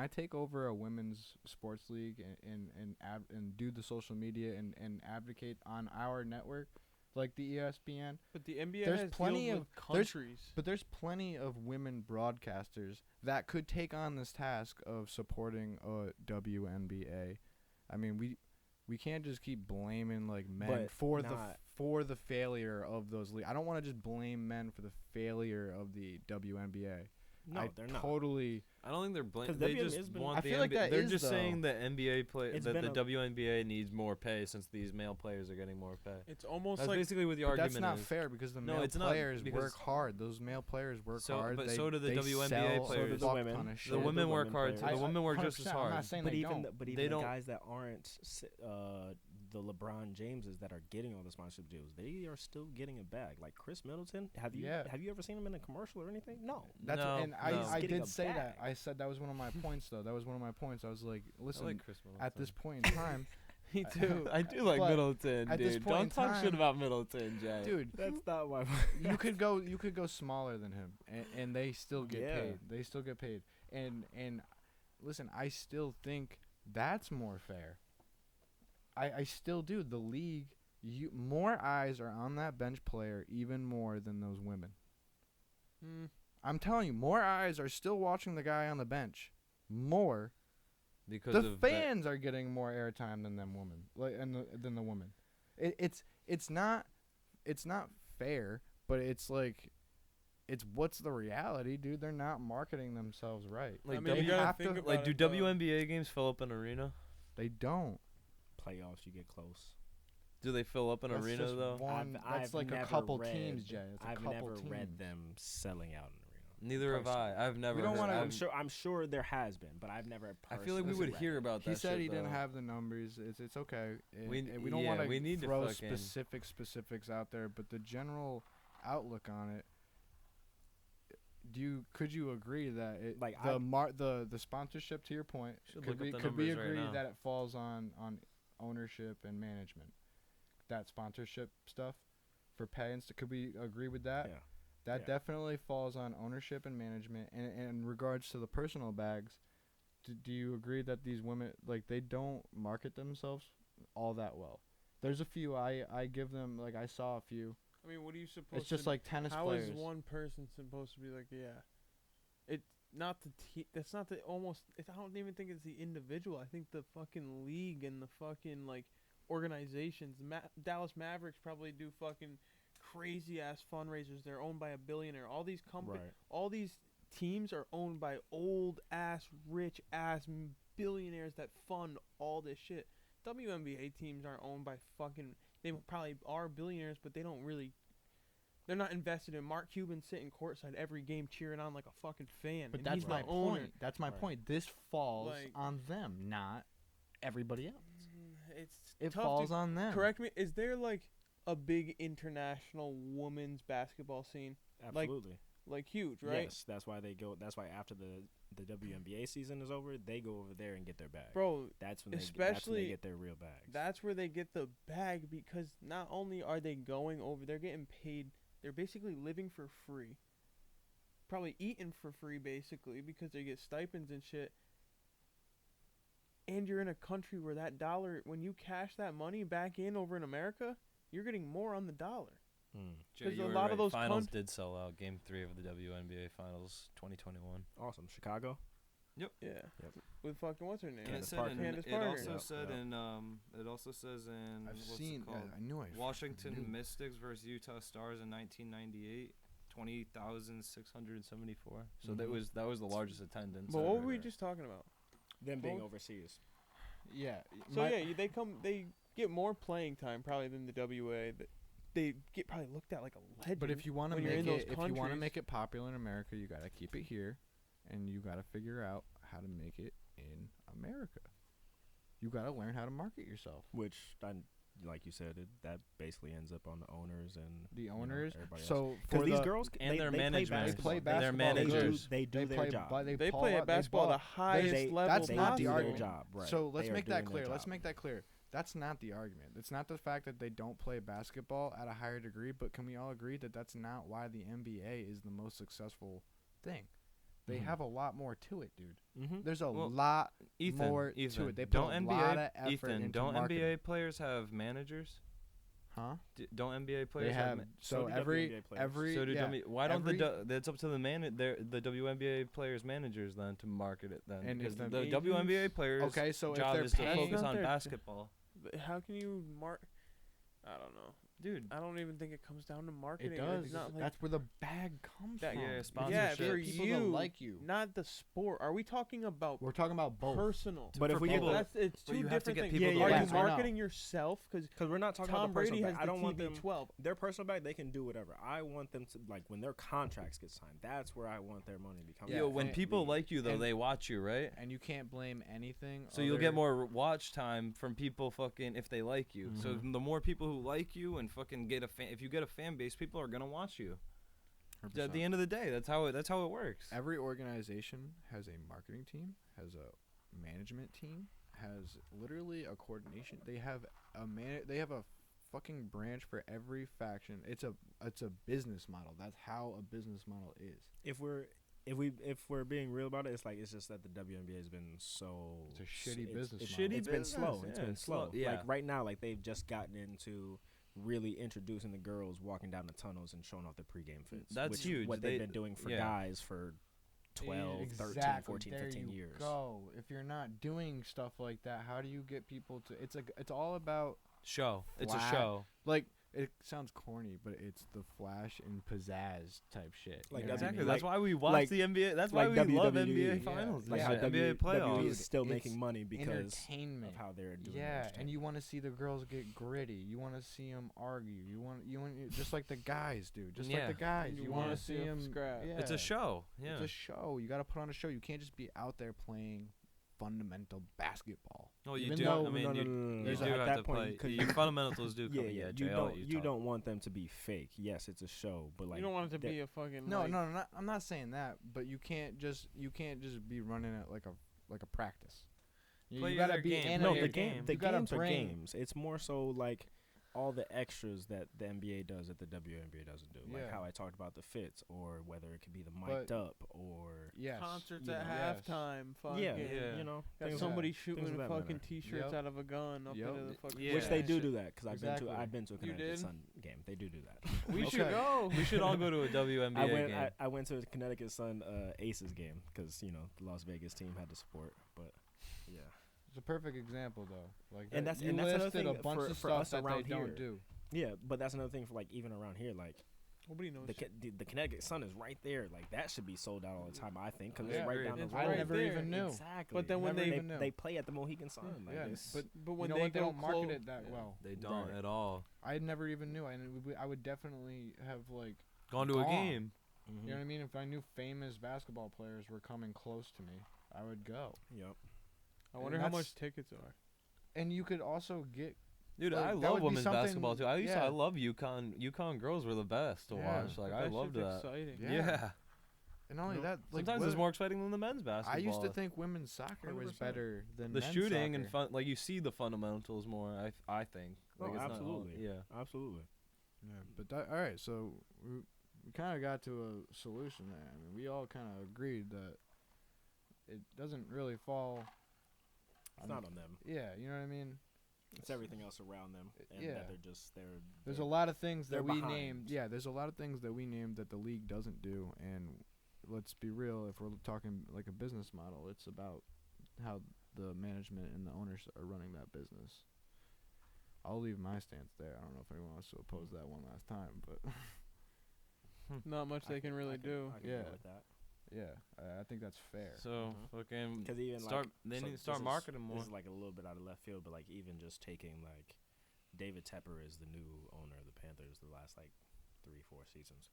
take over a women's sports league and do the social media and advocate on our network? like the ESPN. But the NBA There's has plenty deals of- with countries. But there's plenty of women broadcasters that could take on this task of supporting WNBA. I mean, we can't just keep blaming like men But for not- the failure of those leagues. I don't want to just blame men for the failure of the WNBA. No, they're not. Totally. I don't think they're blaming. 'Cause They WNBA just has been- want I the feel like NBA. that They're is, just saying though. that NBA play It's that been the a- WNBA needs more pay since these male players are getting more pay. It's almost That's like basically what the But argument that's not is. fair because the No, male it's not, players because- work hard. Those male players work So- hard. but They, so do the they WNBA sell players. So do the fuck women. ton of The shit. So do women the work women hard too. players. The women work just 100%, as I'm hard. not saying But they even don't. the, but They even the don't- guys that aren't the LeBron Jameses that are getting all the sponsorship deals, they are still getting a bag. Like Chris Middleton, have you ever seen him in a commercial or anything? No. That's No, and no. I Getting did a say bag. that. I said that was one of my points though. That was one of my points. I was like, I listen, like Chris Middleton. at this point in time, me too. I do like But Middleton, at this dude. point Don't in talk shit time- about Middleton, Jay. dude, That's not my you could go smaller than him, and they still get Yeah. paid. They still get paid. And listen, I still think that's more fair. I still do. The league, more eyes are on that bench player even more than those women. I'm telling you, more eyes are still watching the guy on the bench. More. because The of that- fans are getting more airtime than them women, than the women. It's not fair, but it's like, it's what's the reality, dude? They're not marketing themselves right. like I mean, you W- gotta have think to- about like do it, though. WNBA games fill up an arena? They don't. playoffs. You get close. Do they fill up an That's arena just though? one. That's like a never couple read- teams, Jay. It's a I've couple never teams. read them selling out an arena. Neither have I. I've never. don't heard- wanna- I've- I'm sure there has been, but I've never. I feel like we personally would read hear it. about that. He said shit, he didn't though. have the numbers. It's okay. We- And we don't yeah, want we need to throw fucking- specifics out there, but the general outlook on it. Could you agree that Like, the sponsorship, to your point, Should could look up the we numbers right agree now. that it falls on ownership and management, that sponsorship stuff for pay and stuff? Could we agree with that? Yeah. That Yeah. definitely falls on ownership and management. And in regards to the personal bags, do you agree that these women, like, they don't market themselves all that well? There's a few I give them, like, I saw a few. I mean, what are you supposed It's just to like tennis How players. is one person supposed to be like, yeah? It's not the that's not the almost. I don't even think it's the individual. I think the fucking league and the fucking like organizations. Dallas Mavericks probably do fucking crazy ass fundraisers. They're owned by a billionaire. All these Right. all these teams are owned by old ass, rich ass billionaires that fund all this shit. WNBA teams aren't owned by fucking. They probably are billionaires, but they don't really. They're not invested in. Mark Cuban sitting courtside every game cheering on like a fucking fan. But and that's he's my the owner. point. That's my Right. point. This falls Like- on them, not everybody else. It's It tough falls to on them. correct me. Is there like a big international women's basketball scene? Absolutely. Like huge, right? Yes, that's why they go. That's why after the WNBA season is over, they go over there and get their bag. Bro, that's when that's when especially- they get their real bags. that's where they get the bag because not only are they going over, they're getting paid. They're basically living for free. Probably eating for free, basically, because they get stipends and shit. And you're in a country where that dollar, when you cash that money back in over in America, you're getting more on the dollar. Jay, 'Cause you a were lot of right. those finals count- did sell out. Game 3 of the WNBA Finals 2021. Awesome, Chicago. Yeah. Yep. With fucking what's her name? And Candace it Parker. said in, Candace it Parker. also Yep, said yep. in it also says in I've what's seen. it called? I knew I Washington knew. Mystics versus Utah Stars in 1998, 20,674. So that was the largest attendance. But what were we ever. just talking about? Them being Well- overseas. Yeah. So yeah, they get more playing time probably than the WA. They get probably looked at like a legend. But if you want to when you're make in those it, if you want to countries. make it popular in America, you gotta keep it here, and you gotta figure out how to make it in America. You gotta learn how to market yourself. Which, like you said, that basically ends up on the owners and The owners. everybody else. So Because for these the, girls And they their play management. basketball. They play Their basketball. managers. They do their play, job. they play at basketball at the highest They- level. that's not the do their argument. job. Right. So let's They are make that doing clear. their Let's job. make that clear. That's not the argument. It's not the fact that they don't play basketball at a higher degree, but can we all agree that that's not why the NBA is the most successful thing? They Mhm. have a lot more to it, dude. Mm-hmm. There's a Well, lot Ethan, more Ethan, to it. They put don't a NBA, lot of effort Ethan, into don't marketing. NBA players have managers? Huh? Don't NBA They players have So do every WNBA players. every So do yeah, why don't every- that's up to the WNBA players managers then to market it then, And because if the the WNBA agents- players okay, so if job they're is to paying, focus not on their j- basketball. But how can you I don't know. Dude, I don't even think it comes down to marketing. it Like, does. it's not like That's where the bag comes that- from. yeah, You sponsorship. get for people you, to like you. not the sport. Are we talking about We're talking about both. personal? But if For we people- get the, It's but two you have to different get things. people to Are like you you. marketing yourself? Because because we're not talking Tom about the Brady personal has bag. I don't the want them. TB12. Their personal bag, they can do whatever. I want them to, like, when their contracts get signed, that's where I want their money to be coming. Yeah, yo, from. when and- people like you though, and- they watch you, right? And you can't blame anything. So you'll get other- more watch time from people fucking if they like you. So the more people who like you and fucking get a fan, if you get a fan base, people are gonna watch you. At 100%. the end of the day, that's how it works. Every organization has a marketing team, has a management team, has literally a coordination. They have They have a fucking branch for every faction. It's a business model. That's how a business model is. If we're being real about it, it's just that the WNBA has been so It's a shitty business It's, model. it's been business, slow. It's yeah, been it's slow. slow, yeah. Like right now, like they've just gotten into really introducing the girls walking down the tunnels and showing off their pregame fits. That's which huge. What they've been doing for yeah. guys for 12, 13, 14, there 15 you years. Go. If you're not doing stuff like that, how do you get people to? It's all about Show. It's a flat- show. like. It sounds corny, but it's the flash and pizzazz type shit. Like, you know what I Exactly. mean? That's why we watch like- the NBA. That's like why we love WWE, NBA yeah. finals. Like Yeah. how NBA playoffs. WWE is still It's making money because entertainment. of how they're doing. Yeah, their and you want to see the girls get gritty. You want to see them argue. You want just like the guys do. Just like Yeah. the guys. You You wanna want to see see 'em them scrap. Yeah. It's a show. Yeah. It's a show. You got to put on a show. You can't just be out there playing fundamental basketball. Well, you Even do. though- I mean, you no. do At have that to point, play. you Your fundamentals do yeah, come. yeah. Yeah, You don't want them to be fake. Yes, it's a show, but like you don't want it to that- be a fucking No, like, no, I'm not saying that. But you can't just be running it like a practice. Play You gotta their be game. No, Play the your game. game. The You gotta games are bring- games. It's more so like all the extras that the NBA does that the WNBA doesn't do. Like Yeah. how I talked about the fits, or whether it could be the mic'd But- up, or Yes. concerts you at know. Yes. halftime. Fucking, Yeah. you know, Got things somebody of shooting things of that fucking matter. t-shirts Yep. out of a gun up Yep. into the fucking. Yeah. Which they do Shit. that because Exactly. I've been to a You Connecticut did? Sun game. They do that. We should Okay. go. We should all go to a WNBA game. I went to a Connecticut Sun Aces game because the Las Vegas team had to support. But yeah, It's a perfect example though. Like And that- that's- you and that's another listed thing a bunch for- of for stuff us that they around don't here. do. yeah. But that's another thing for like even around here, like Nobody knows. the Connecticut Sun is right there. Like that should be sold out all the time. I think because Yeah. it's right Agreed. down the It's road. I right never there. even knew. Exactly. But then when Never they even knew. they play at the Mohegan Sun. Like Yeah, it's- but but when you know they what? They go don't market clo- it that yeah. well. They don't Right. at all. I never even knew. I would definitely have like. Gone to a Gone. game. Mhm. You know what I mean? If I knew famous basketball players were coming close to me, I would go. Yep. I wonder And how that's- much tickets are. And you could also get. Dude, Like, I that love would be women's something- basketball too. yeah. I love UConn. UConn girls were the best to Yeah. watch. Like But I that loved shit's that. exciting. Yeah. Yeah. And not only Nope. that, like Sometimes it's women- more exciting than the men's I basketball. used to think women's soccer was 100%. better than the men's shooting and soccer. fun, like you see the fundamentals more. I think. Oh, Like, it's not all- absolutely. yeah. Absolutely. Yeah, but all right. So we kind of got to a solution there. I mean, we all kind of agreed that it doesn't really fall. It's not on them. Yeah, you know what I mean. It's everything else around them, and yeah. that they're. There's a lot of things they're that we behind. named. Yeah, there's a lot of things that we named that the league doesn't do. And let's be real, if we're talking like a business model, it's about how the management and the owners are running that business. I'll leave my stance there. I don't know if anyone wants to oppose that one last time, but Not much they can really do. I can Yeah. go with that. yeah, I think that's fair. So Mhm. fucking Because even start. like, They so need to start this is- marketing more. This is like a little bit out of left field, but like even just taking like David Tepper is the new owner of the Panthers the last like 3-4 seasons.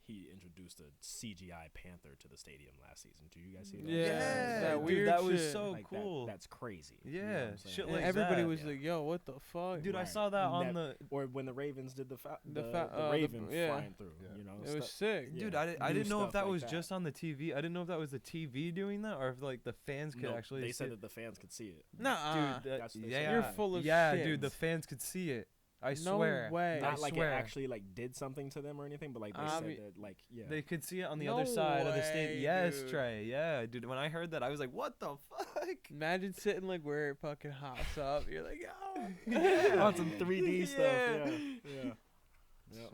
He introduced a CGI panther to the stadium last season. Do you guys see that? Yeah, that dude, weird that was shit. so Like, cool. that's crazy. You know what Yeah, I'm saying? shit And like everybody that. was Yeah. like, "Yo, what the fuck?" Dude, I Right. saw that on That- the. Or when the Ravens did the the Raven yeah. flying through. Yeah. You know, It was sick. Yeah. Dude, I New didn't know if stuff that like was that. just on the TV. I didn't know if that was the TV doing that or if like the fans could No, actually they see said it. that the fans could see it. Nah, Dude, That's what they said. yeah, You're full of yeah, shit. dude, the fans could see it. I No swear. way. Not I like swear. it actually like did something to them or anything, but like they said that like They could see it on the No other side of the way, state. Yes, dude. Trey. Yeah, dude. When I heard that, I was like, "What the fuck?" Imagine sitting like where it fucking hops up. You're like, yo. Yeah. on some 3D stuff. Yeah.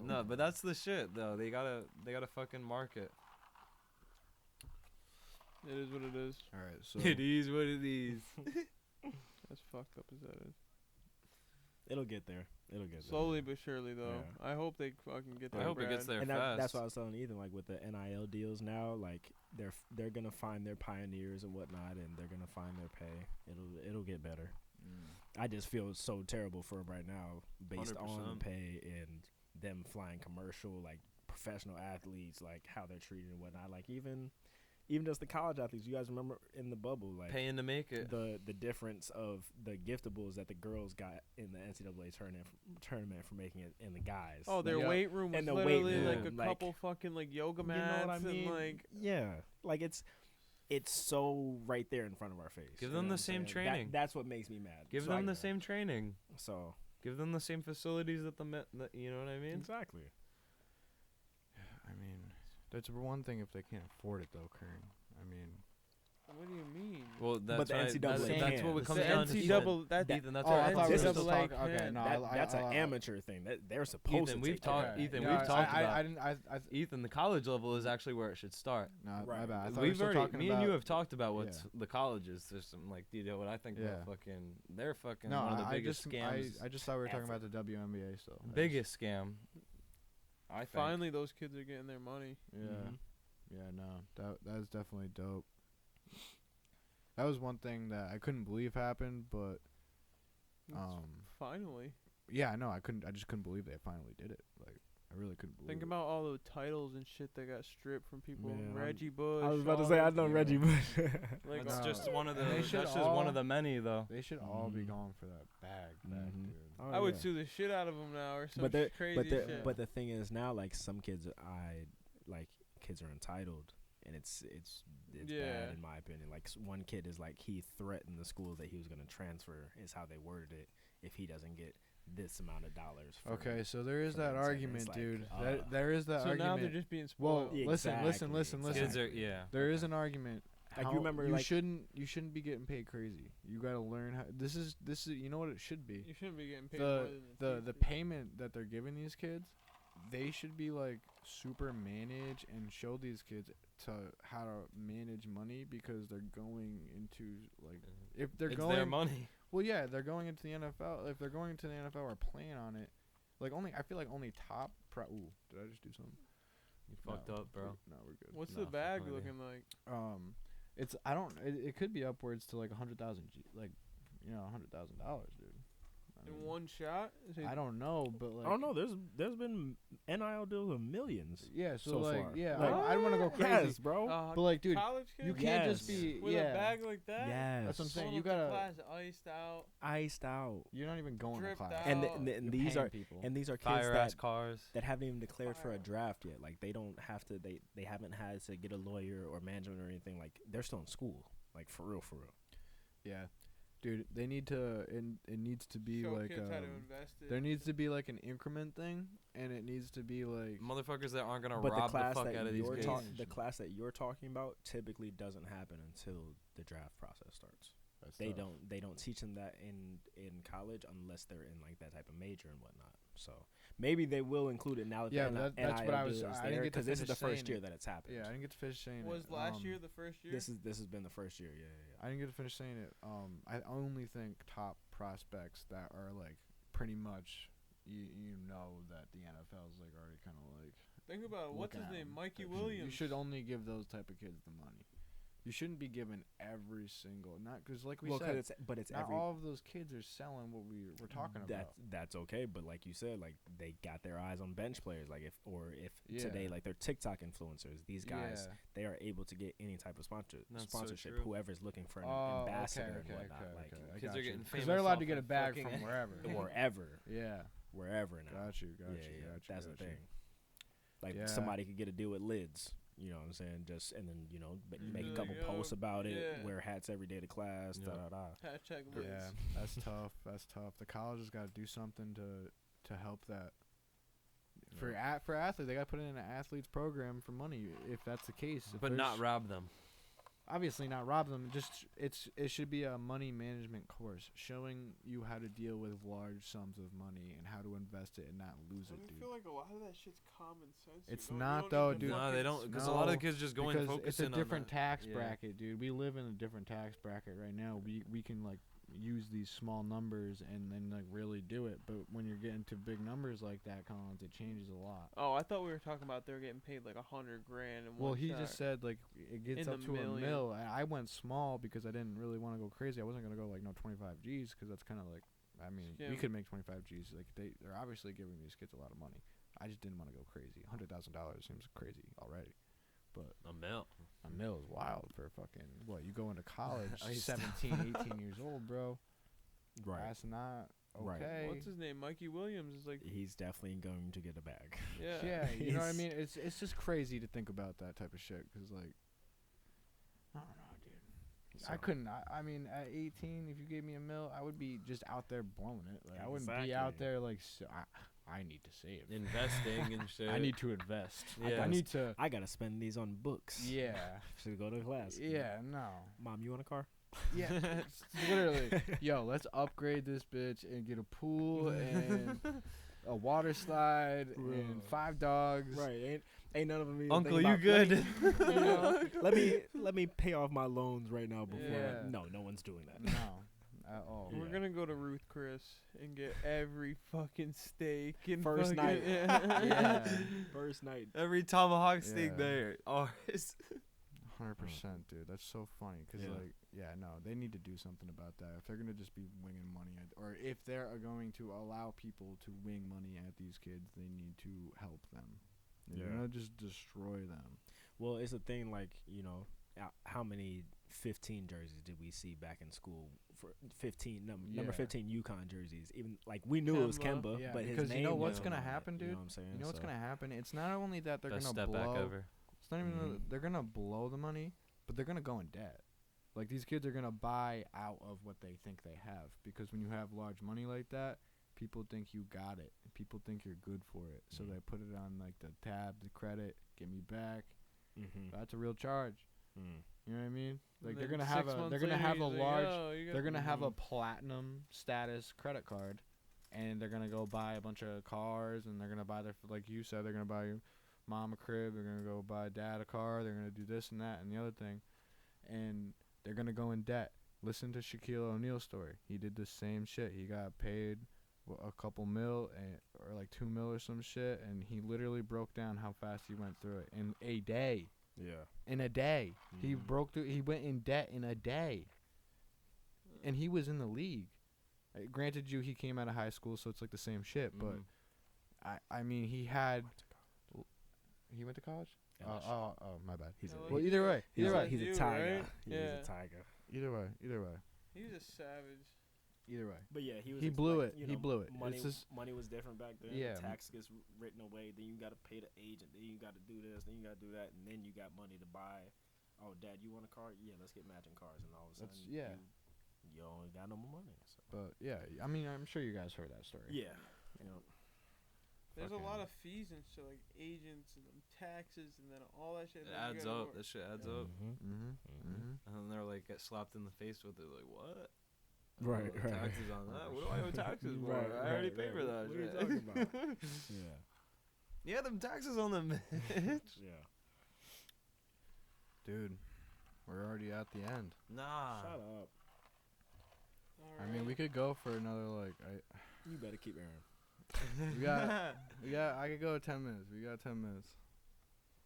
No, but that's the shit though. They gotta fucking market. It is what it is. All right, so It is what it is. As fucked up as that is. It'll get there. It'll get there. Slowly but surely, though. Yeah. I hope they fucking get there. I hope it gets there And fast. that's what I was telling Ethan. Like with the NIL deals now, like they're gonna find their pioneers and whatnot, and they're gonna find their pay. It'll get better. I just feel so terrible for them right now, based 100%. on pay and them flying commercial, like professional athletes, like how they're treated and whatnot. Like even just the college athletes. You guys remember in the bubble, like Paying to make it. the difference of the giftables that the girls got in the NCAA tournament for making it, and the guys. Oh, their Yeah. weight room was And the weight literally like a room, like, couple fucking like yoga you mats know what I mean? and like. Yeah, like it's so right there in front of our face. Give you them know the what I'm same saying? training. That's what makes me mad. Give So them I- the same training. So Give them the same facilities that you know what I mean? exactly. I mean, that's one thing if they can't afford it though, Kern. I mean, What do you mean? Well, that's the what NCAA that's what can. it comes the down to. NCAA, that's Ethan, that's oh, what I thought we were NCAA still talking. Okay, can. no, That's an I- amateur thing. That they're supposed Ethan, to. we've take talked- care of. Ethan, no, we've talked I about- didn't. Ethan, the college level is actually where it should start. No, my Right. bad. I thought we were We've still already, talking me about, and you have talked about what's Yeah. the colleges system like. You know what I think Yeah. about fucking? They're fucking No, one of the I biggest just scams. I just thought we were talking ever. about the WNBA still. biggest scam. I think. finally those kids are getting their money. Yeah. Mhm. Yeah, no, that's definitely dope. That was one thing that I couldn't believe happened, but Finally, yeah, I know I just couldn't believe they finally did it. Like, I really couldn't believe think it. about all the titles and shit that got stripped from people. Man, Reggie Bush. I was about to all say I those- know Yeah. Reggie Bush. Like, That's No. just one of the. They That's should just one all- of the many though. They should all be Mhm. going for that bag, Mhm. dude. Oh, I would yeah. sue the shit out of them now or some But they're crazy shit. but the thing is now, like some kids, kids are entitled, and it's Yeah. bad in my opinion. Like one kid is like he threatened the schools that he was gonna transfer, is how they worded it, if he doesn't get this amount of dollars. For Okay, so there is for that them, so it's argument, like, dude. uh, there is that so argument. now they're just being well, spoiled. Yeah, listen. exactly. Kids are There is an argument. Like, you how remember, you like- shouldn't be getting paid crazy. You gotta learn how. This is you know what it should be. You shouldn't be getting paid more The than the payment that they're giving these kids, they should be like super managed and show these kids to how to manage money, because they're going into like if they're It's going their money. well, yeah, they're going into the NFL. If they're going into the NFL or playing on it, like I feel like only top ooh, did I just do something? You fucked up, bro. No, we're good. What's No, the bag fuck looking like? It's I don't. It could be upwards to like 100,000, like $100,000, dude. I In mean, one shot? Is it- I don't know, but like I don't know. There's been NIL deals of millions. Yeah, so, so like far. yeah, Like- I don't want to go crazy, Yes, bro. but like, dude, college kids? you can't just Yes. be With a bag like that? Yes, That's what I'm saying. Going You up to gotta. class iced out. iced out. You're not even going to Dripped class. out. And, Oh, and You're these paying are people. these are kids Fire ass that cars. haven't even declared for a Fire. draft yet. Like they don't have to. They haven't had to get a lawyer or management or anything. Like they're still in school. Like for real, for real. Yeah, dude, they need to. It needs to be Show like kids how to invest it. there needs to be like an increment thing, and it needs to be like Motherfuckers that aren't gonna But the rob the class fuck that out of these you're kids. the class that you're talking about typically doesn't happen until the draft process starts. that's They tough. don't teach them that in college unless they're in like that type of major and whatnot. So maybe they will include it now that Yeah, the but that's what I was. I didn't get to because this is the finish first saying year it. that it's happened. Yeah, I didn't get to finish saying it. Was last year the first year? This has been the first year. Yeah. I didn't get to finish saying it. I only think top prospects that are like pretty much you know that the NFL is like already kind of like. Think about it. What's looking his at name? them. Mikey You Williams. should only give those type of kids the money. You shouldn't be giving every single because like we Well, said, it's not every all of those kids are selling what we're talking about. That's okay, but like you said, like they got their eyes on bench players. Like if Yeah. today, like they're TikTok influencers. These guys, Yeah. they are able to get any type of That's so sponsorship. true. Whoever's looking for an Oh, ambassador okay, and whatnot, okay, like okay. I Kids got are you. getting 'Cause famous they're allowed off to get a of bag fucking- from wherever. wherever, Yeah, wherever now. got you. Yeah, that's the got you. thing. Like Yeah. somebody could get a deal with Lids. You know what I'm saying? Just and then make a There couple you go. posts about it. Yeah. Wear hats every day to class. Yeah. Da da da. Hashtag Liz. Yeah, that's tough. That's tough. The colleges got to do something to help that. For athletes, they got to put in an athletes program for money if that's the case. But not rob them. Obviously not rob them. Just it should be a money management course showing you how to deal with large sums of money and how to invest it and not lose it, dude. I feel like a lot of that shit's common sense. It's you not don't though, need to dude. No, they don't, because a No, lot of the kids just go and because focus it's a in on different that. tax Yeah. bracket, dude. We live in a different tax bracket right now. We can like use these small numbers and then like really do it. But when you're getting to big numbers like that, Collins, it changes a lot. Oh, I thought we were talking about they're getting paid like $100,000 in Well, one he shot. just said like it gets In up the to a million. mil. I went small because I didn't really want to go crazy. I wasn't gonna go like 25 G's because that's kind of like, I mean, we Yeah. could make 25 G's. Like they're obviously giving these kids a lot of money. I just didn't want to go crazy. $100,000 seems crazy already. But A mil. a mil is wild for fucking what? You go into college, I used to- 17, 18 years old, bro. Right. That's not Right. okay. What's his name? Mikey Williams is like, He's definitely going to get a bag. yeah. Yeah, you know what I He's- mean. It's just crazy to think about that type of shit because like, I don't know, dude. I So- couldn't. I mean, at 18, if you gave me a mil, I would be just out there blowing it. Like I wouldn't be out Exactly. there like I need to save. Investing and shit. I need to invest. Yeah. I need to. I gotta spend these on books. Yeah. To go to class. Yeah. No. Mom, you want a car? Yeah. It's literally. Yo, let's upgrade this bitch and get a pool and a water slide Bro. and 5 dogs. Right. Ain't none of them. Even Uncle, thinking you about, good? Let me pay off my loans right now before. Yeah. No one's doing that. No. At all. We're Yeah. gonna go to Ruth Chris and get every fucking steak and First fucking, night. Yeah. First night. Every tomahawk steak Yeah. there. Ours. 100%, dude. That's so funny because, Yeah. like, yeah, no, they need to do something about that. If they're gonna just be winging money, or if they're going to allow people to wing money at these kids, they need to help them. They're Yeah. gonna just destroy them. Well, it's a thing like, how many 15 jerseys did we see back in school for 15 number Yeah. 15 UConn jerseys? Even like we knew it was Kemba. Kemba, Yeah, but his because name you know what's wasn't gonna on it, happen, You dude? know what I'm saying? You know what's So- gonna happen? It's not only that they're Best gonna step blow. back ever. It's not even Mhm. they're gonna blow the money, but they're gonna go in debt. Like these kids are gonna buy out of what they think they have because when you have large money like that, people think you got it. People think you're good for it, so Mhm. they put it on like the tab, the credit, give me back. Mhm. That's a real charge. Mm. You know what I mean? Like And they're then gonna have 6 a months they're gonna later, have a he's like, large "Yo, you got they're gonna have a Mhm. platinum status credit card, and they're gonna go buy a bunch of cars, and they're gonna buy their like you said they're gonna buy your mom a crib, they're gonna go buy dad a car, they're gonna do this and that and the other thing, and they're gonna go in debt. Listen to Shaquille O'Neal's story. He did the same shit. He got paid a couple mil or like 2 mil or some shit, and he literally broke down how fast he went through it in a day. Yeah. In a day, he Mhm. broke through. He went in debt in a day, and he was in the league. Granted, he came out of high school, so it's like the same shit. Mhm. But I mean, he went to college. LSU. Oh, my bad. He's a, Like, Well, either way, he's, either a, way, he's a You, tiger. right? He's Yeah. a tiger. either way. He's a savage. Either way. But yeah, he was. He blew it. He blew it. Money, It's just- money was different back then. Yeah. Tax gets written away. Then you got to pay the agent. Then you got to do this. Then you got to do that. And then you got money to buy. Oh, Dad, you want a car? Yeah, let's get matching cars. And all of a sudden, That's- yeah. you only got no more money. So. But yeah, I mean, I'm sure you guys heard that story. Yeah. You know. There's a Fucking- lot of fees and shit, like agents and then taxes and then all that shit. It that you adds gotta up. work. That shit adds up. Mm-hmm. Mm-hmm. And then they're like get slapped in the face with it. Like what? Right, Oh, right. Taxes on that. What do I owe taxes for? Right, I already right, paid for right. that. What are you shit. talking about? Yeah. Yeah, them taxes on them. Yeah. Dude, we're already at the end. Nah. Shut up. I mean, we could go for another like. You better keep airing. We got. I could go 10 minutes. We got 10 minutes.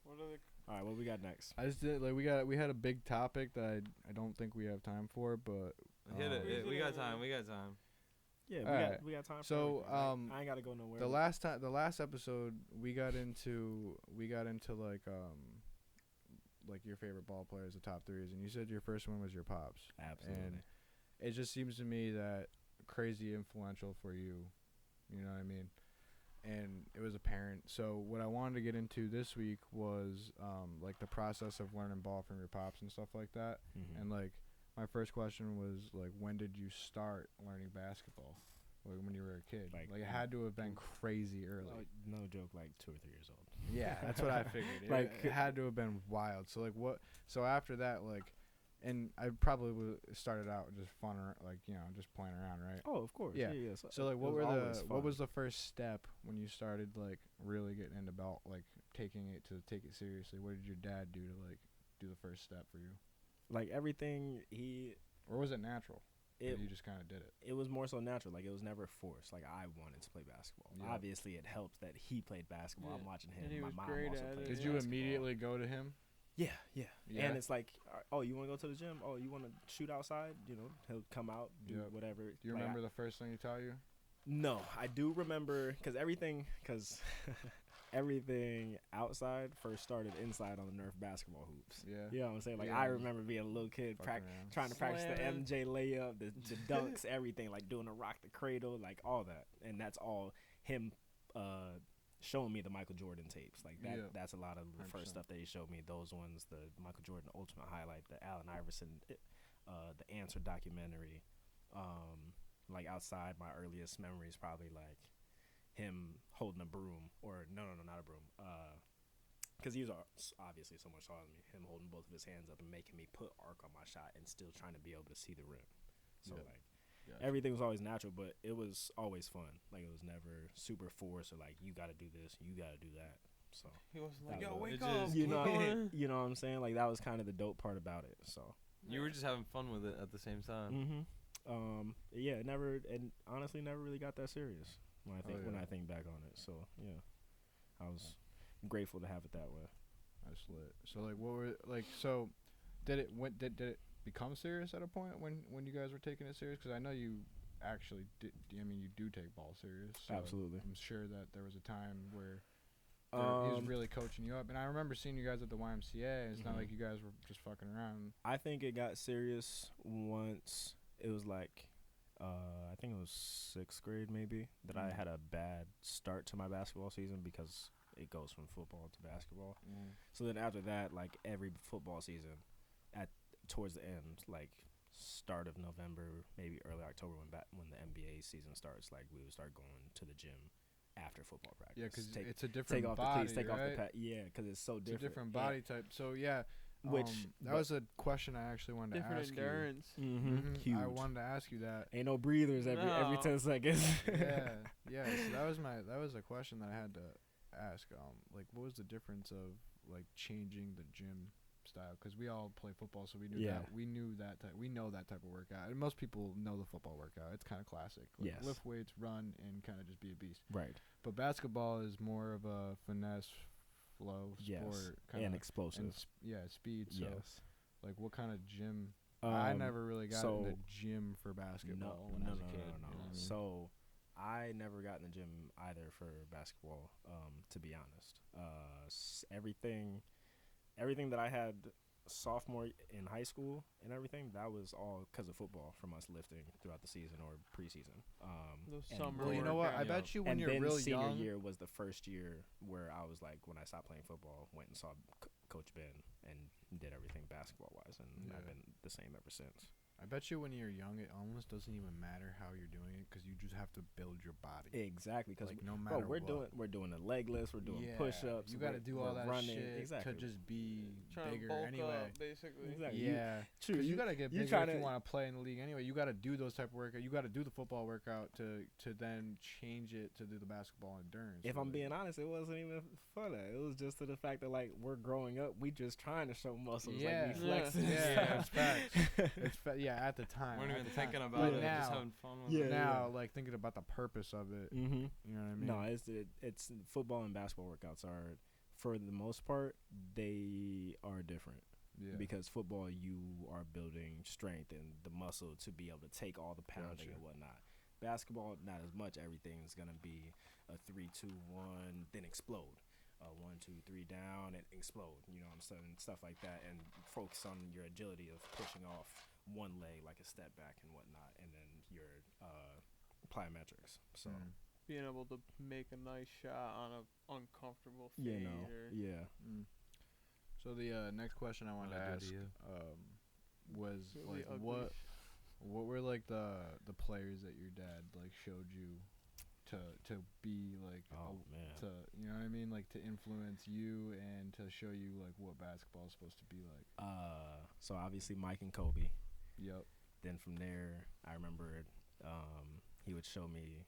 What are the All right, what we got next? I just did like we had a big topic that I don't think we have time for, but Hit it. Where's We it got at? time. We got time. Yeah, Alright. we got time. So, for everything. Like, I ain't gotta go nowhere. the last episode we got into like your favorite ball players, the top threes, and you said your first one was your pops. Absolutely. And it just seems to me that crazy influential for you. You know what I mean? And it was apparent. So what I wanted to get into this week was like the process of learning ball from your pops and stuff like that. Mhm. And like my first question was like, when did you start learning basketball? Like when you were a kid, Like, like it had to have been crazy early. No joke, like 2 or 3 years old. Yeah, that's what I figured. Like, it had to have been wild. So like what? So after that, like, and I probably started out just fun, like just playing around, right? Oh, of course. Yeah. Yeah. So like, it what was what fun. was the first step when you started like really getting into like take it seriously? What did your dad do to like do the first step for you? Like everything Or was it natural? it You just kind of did it. it was more so natural. Like it was never forced. Like I wanted to play basketball. Yeah. Obviously, it helped that he played basketball. I'm Yeah. watching him. And he My was mom great also at played it. Did you basketball. immediately go to him? Yeah. Yeah. And it's like, oh, you want to go to the gym? Oh, you want to shoot outside? He'll come out, do Yep. whatever. Do you remember the first thing he taught you? No, I do remember because everything outside first started inside on the Nerf basketball hoops. Yeah. You know what I'm saying? Like Yeah. I remember being a little kid Fucking around. trying to practice the Slamming. MJ layup, the dunks, everything, like doing a rock the cradle, like all that. And that's all him showing me the Michael Jordan tapes. Like that Yeah. that's a lot of the 100%. first stuff that he showed me. Those ones, the Michael Jordan Ultimate Highlight, the Allen Iverson the Answer documentary. Like outside, my earliest memory is probably like him holding a broom, or no, not a broom. Because he was obviously so much taller than me. Him holding both of his hands up and making me put arc on my shot and still trying to be able to see the rim. So Yeah. like Gotcha. everything was always natural, but it was always fun. Like it was never super forced or like you got to do this, you got to do that. So He wasn't like, That yo, was- wake It up. just- you keep know, going." you know what I'm saying? Like that was kind of the dope part about it. So. You were just having fun with it at the same time. Yeah, it never, and honestly never really got that serious when I think Oh, when yeah. I think back on it. So yeah, I was grateful to have it that way. That's lit. So like, what were like? So, did it become serious at a point when you guys were taking it serious? Because I know you actually did. I mean, you do take ball serious. So Absolutely. I'm sure that there was a time where he Um, was really coaching you up, and I remember seeing you guys at the YMCA. And it's not Mhm. like you guys were just fucking around. I think it got serious once it was like, I think it was 6th grade maybe that I Mm. had a bad start to my basketball season because it goes from football to basketball. So then after that, like every football season, towards the end, like start of November, maybe early October when the NBA season starts, like we would start going to the gym after football practice. Yeah, because take, it's a different take off body, the cleats, take right? off the pad. Yeah, because it's so It's different. a different Yeah. body type. So yeah, Which that was a question I actually wanted to Different ask endurance. Mm-hmm. you. Huge. I wanted to ask you that. Ain't no breathers every No. 10 seconds. yeah. So that was a question that I had to ask. Like, what was the difference of like changing the gym style? Because we all play football, so we knew Yeah. that. We knew that type. We know that type of workout, and most people know the football workout. It's kind of classic. Like Yes. lift weights, run, and kind of just be a beast. Right. But basketball is more of a finesse flow Yes. sport, And and explosive. speed. So, Yes. like, what kind of gym? I never really got in the so- gym for basketball No, when I no, was no, a kid. no, you know no. what I mean? So I never got in the gym either for basketball. To be honest, everything that I had sophomore in high school and everything, that was all because of football from us lifting throughout the season or preseason. Those and summer Well, you know what? I workouts. bet you when and you're then real senior young, year was the first year where I was like, when I stopped playing football, went and saw Coach Ben and did everything basketball wise, and Yeah. I've been the same ever since. I bet you when you're young, it almost doesn't even matter how you're doing it because you just have to build your body. Exactly, because Like, no matter we're what. doing the leg lifts, we're doing push-ups. You got to we're- do all we're that running. shit exactly. to just be Trying bigger to bulk anyway. up, basically. Exactly. Yeah, True. because you got to get you bigger if tryna- you want to play in the league anyway. You got to do those type of workout. You got to do the football workout to then change it to do the basketball endurance. If So, I'm like, being honest, it wasn't even for that. It was just to the fact that like we're growing up, we just trying to show muscles, Yeah. like we flexing. and Yeah, stuff. it's facts. At the time. Weren't at even the time. thinking But about it, now, just having fun with Yeah, it. now, like thinking about the purpose of it. Mm-hmm. You know what I mean? No, it's football and basketball workouts are, for the most part, they are different. Yeah. Because football, you are building strength and the muscle to be able to take all the pounding Gotcha. and whatnot. Basketball, not as much. Everything's gonna be a 3-2-1, then explode. 1-2-3 down and explode. You know what I'm saying? Stuff like that, and focus on your agility of pushing off one leg like a step back and whatnot, and then your plyometrics. So Mm. Being able to make a nice shot on a uncomfortable fade. you know, Or yeah. Mm. So the next question I wanted to What I do ask to you. was really like ugly. what What were like the players that your dad like showed you to be like man. to you know what I mean, like to influence you and to show you like what basketball is supposed to be like? So obviously Mike and Kobe. Yep. Then from there, I remember he would show me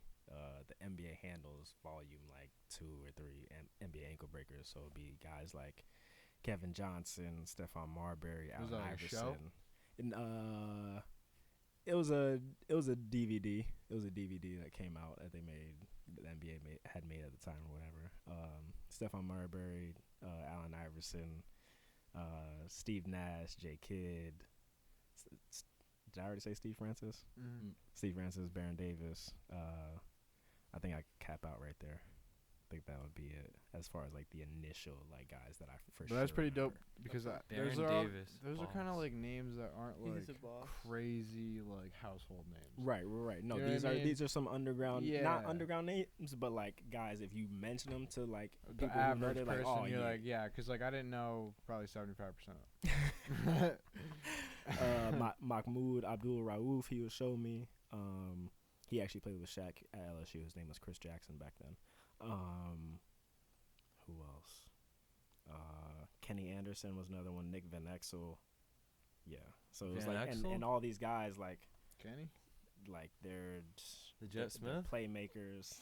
the NBA handles volume like 2 or 3 NBA ankle breakers. So it'd be guys like Kevin Johnson, Stephon Marbury, Was Allen that a Iverson. show? And it was a DVD. It was a DVD that came out that the NBA had made at the time or whatever. Stephon Marbury, Allen Iverson, Steve Nash, J Kidd. Did I already say Steve Francis? Mm-hmm. Steve Francis, Baron Davis. I think I could cap out right there. I think that would be it as far as like the initial like guys that I for sure. But that's pretty dope remember. because Baron those are Davis. those are kind of Boss. like names that aren't He's like a boss. crazy like household names. Right. No, You know what I mean? these are some underground, Yeah. not underground names, but like guys. If you mention them to like The people who know, average they're person, like, oh you're yeah. like, yeah, because like I didn't know probably 75% of. Mahmoud Abdul Rauf, he would show me. He actually played with Shaq at LSU. His name was Chris Jackson back then. Who else? Kenny Anderson was another one. Nick Van Exel. Yeah. So it was Van like, Exel? and all these guys like Kenny? they're The Jet they're Smith? playmakers.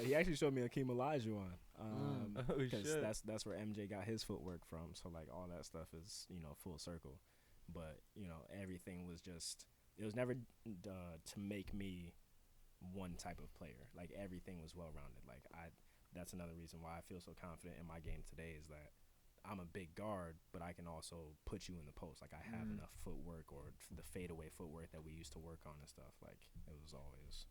He actually showed me Akeem Olajuwon. Oh, Because shit. that's where MJ got his footwork from. So like all that stuff is full circle, but everything was just it was never to make me one type of player. Like everything was well rounded. Like that's another reason why I feel so confident in my game today is that I'm a big guard, but I can also put you in the post. Like I have enough footwork or the fadeaway footwork that we used to work on and stuff. Like it was always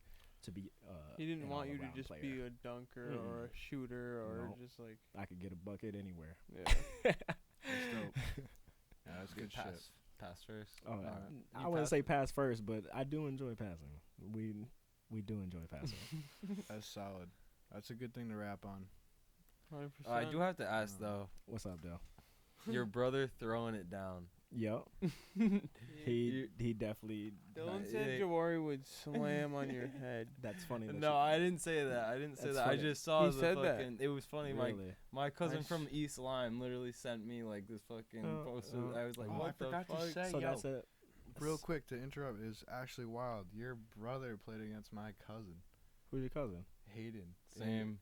to be. He didn't an want you to all-around just player. be a dunker or a shooter or No. just like I could get a bucket anywhere. yeah. That's dope. Yeah, that's good shit. Pass first. Oh, Alright. I You wouldn't pass say it. pass first, but I do enjoy passing. We do enjoy passing. That's solid. That's a good thing to rap on. 100%. I do have to ask though, What's up, Dale? your brother throwing it down. Yep. You- He definitely. Dylan Yeah. said Jawari would slam on your head. That's funny. That No, you- I didn't say that. I didn't say That's that. I funny. just saw He the said that. fucking. It was funny. Really. My cousin I from East Lyme literally sent me like this fucking post. I was like, Oh, I what the forgot to fuck? say- So yo, that's it. Real quick to interrupt is actually wild. Your brother played against my cousin, Who's your cousin? Hayden. Same.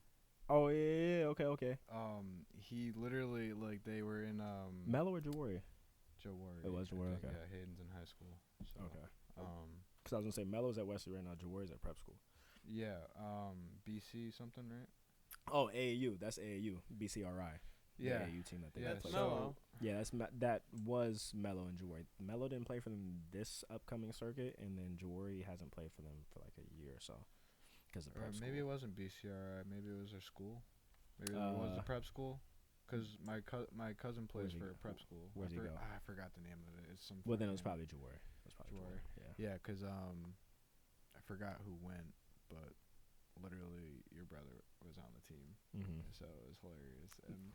Oh yeah. Okay. He literally like they were in Mello or Jawari? Jawari. It was I Jawari, think. okay. Yeah, Hayden's in high school. So, Okay. Um, Because I was gonna say Mello's at Wesley right now. Jawari's at prep school. yeah. BC something, right? Oh, AAU. That's AAU. BCRI. Yeah. The AAU team that they Yeah. play. so- Mello. Yeah, that was Mello and Jawari. Mello didn't play for them this upcoming circuit, and then Jawari hasn't played for them for like a year or so. Because of Or prep maybe it school. wasn't BCRI. Maybe it was their school. Maybe it was the prep school. Because my cousin plays Where's he for go? a prep school. Where's he go? I forgot the name of it. It's some. Well, then it was fucking- probably Jawari. It was probably Jawari. Jawari. Yeah. Yeah, because I forgot who went, but literally your brother was on the team, Mm-hmm. so it was hilarious. And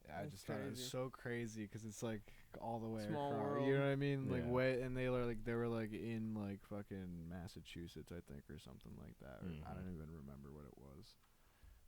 I That's just thought it was crazy. so crazy because it's like all the way Small across. world. You know what I mean? Like Yeah. way, and they were like in like fucking Massachusetts, I think, or something like that. Or I Mhm. don't even remember what it was,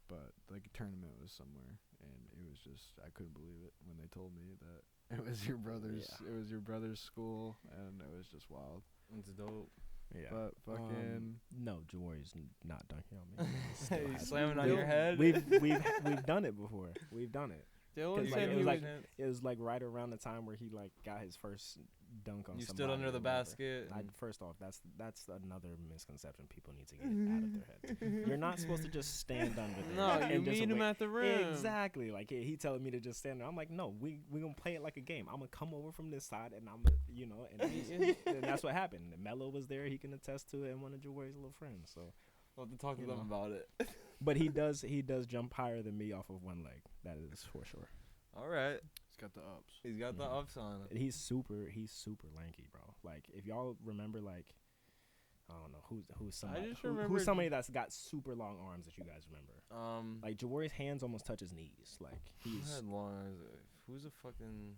but like a tournament was somewhere, and it was just I couldn't believe it when they told me that it was your brother's. Yeah. It was your brother's school, and it was just wild. It's dope. Yeah. But fucking. No, Jawari's not dunking on me. He still You has- slamming on We've- your head. We've done it before. We've done it. Dylan Cause, like, said it he was was. like- It was like right around the time where he like got his first dunk on You somebody stood under or the whatever. basket. and- First off, that's another misconception people need to get out of their heads. You're not supposed to just stand under there. No, you and just meet him wait. at the rim. Exactly. Like he telling me to just stand there. I'm like, no, we gonna play it like a game. I'm gonna come over from this side, and I'm gonna, and that's what happened. Melo was there. He can attest to it, and one of Jawari's little friends. So, We'll have to talk to You them know. about it. but he does jump higher than me off of one leg. That is for sure. All right. He's got the ups. He's got the Mhm. ups on him. He's super lanky, bro. Like if y'all remember, like I don't know who's somebody just who- remember- who's somebody that's got super long arms that you guys remember. Like, Like Jawari's hands almost touch his knees. Like who he's had long arms? Who's a fucking?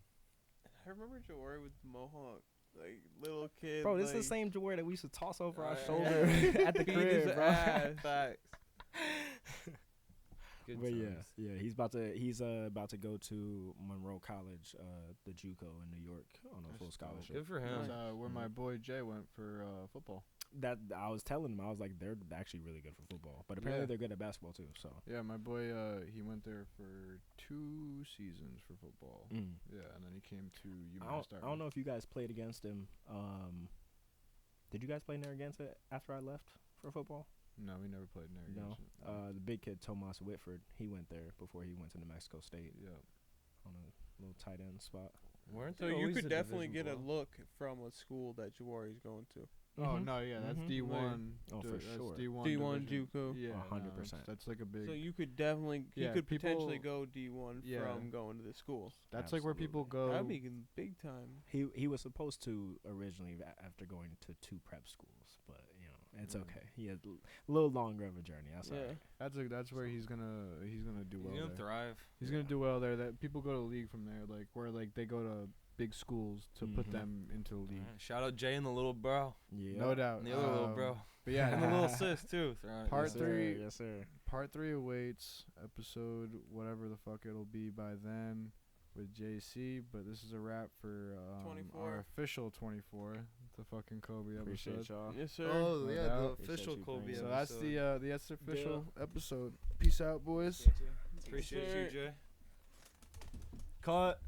I remember Jawari with the mohawk, like little kid. Bro, this like, is the same Jawari that we used to toss over our yeah. shoulder at the Beat crib, his bro. ass. Facts. Good But times. yeah, he's about to go to Monroe College, the JUCO in New York on a That's full dope. scholarship. Good for him. That's, Nice. where my boy Jay went for football. That I was telling him, I was like, they're actually really good for football, but apparently Yeah. they're good at basketball too. So Yeah, my boy, he went there for 2 seasons for football. Yeah, and then he came to UMass. I don't know if you guys played against him. Did you guys play Narragansett after I left for football? No, we never played No. Narragansett. The big kid Tomas Whitford, he went there before he went to New Mexico State Yeah. on a little tight end spot. Weren't So they you always could a definitely division get a below? look from a school that Jawari's going to. Oh no, yeah, that's Mhm. D1. Oh, for that's sure. D1. D1 division. JUCO. Yeah, no, 100%. That's like a big. So you could definitely, Yeah, you could potentially people- go D1 Yeah. from going to the school. That's like where people Absolutely. go. That'd be big time. He was supposed to originally after going to 2 prep schools, but you know it's Mm. okay. He had a little longer of a journey. That's Yeah. alright. That's where he's gonna do He's well. gonna there. thrive. He's gonna do well there. That people go to league from there, like where like they go to big schools to put Mhm. them into the league. Alright, shout out Jay and the little bro. Yeah. No doubt. And the other little bro. But yeah, And the little sis too. Part Yes, sir. three- Yes, sir. Part 3 awaits, episode whatever the fuck it'll be by then with JC. But this is a wrap for 24. our official 24, the fucking Kobe Appreciate episode. y'all. Yes, sir. Oh No yeah, doubt. the Appreciate official you Kobe bringing So it. that's episode. the official episode. Peace out, boys. Appreciate Sir. you, Jay. Cut.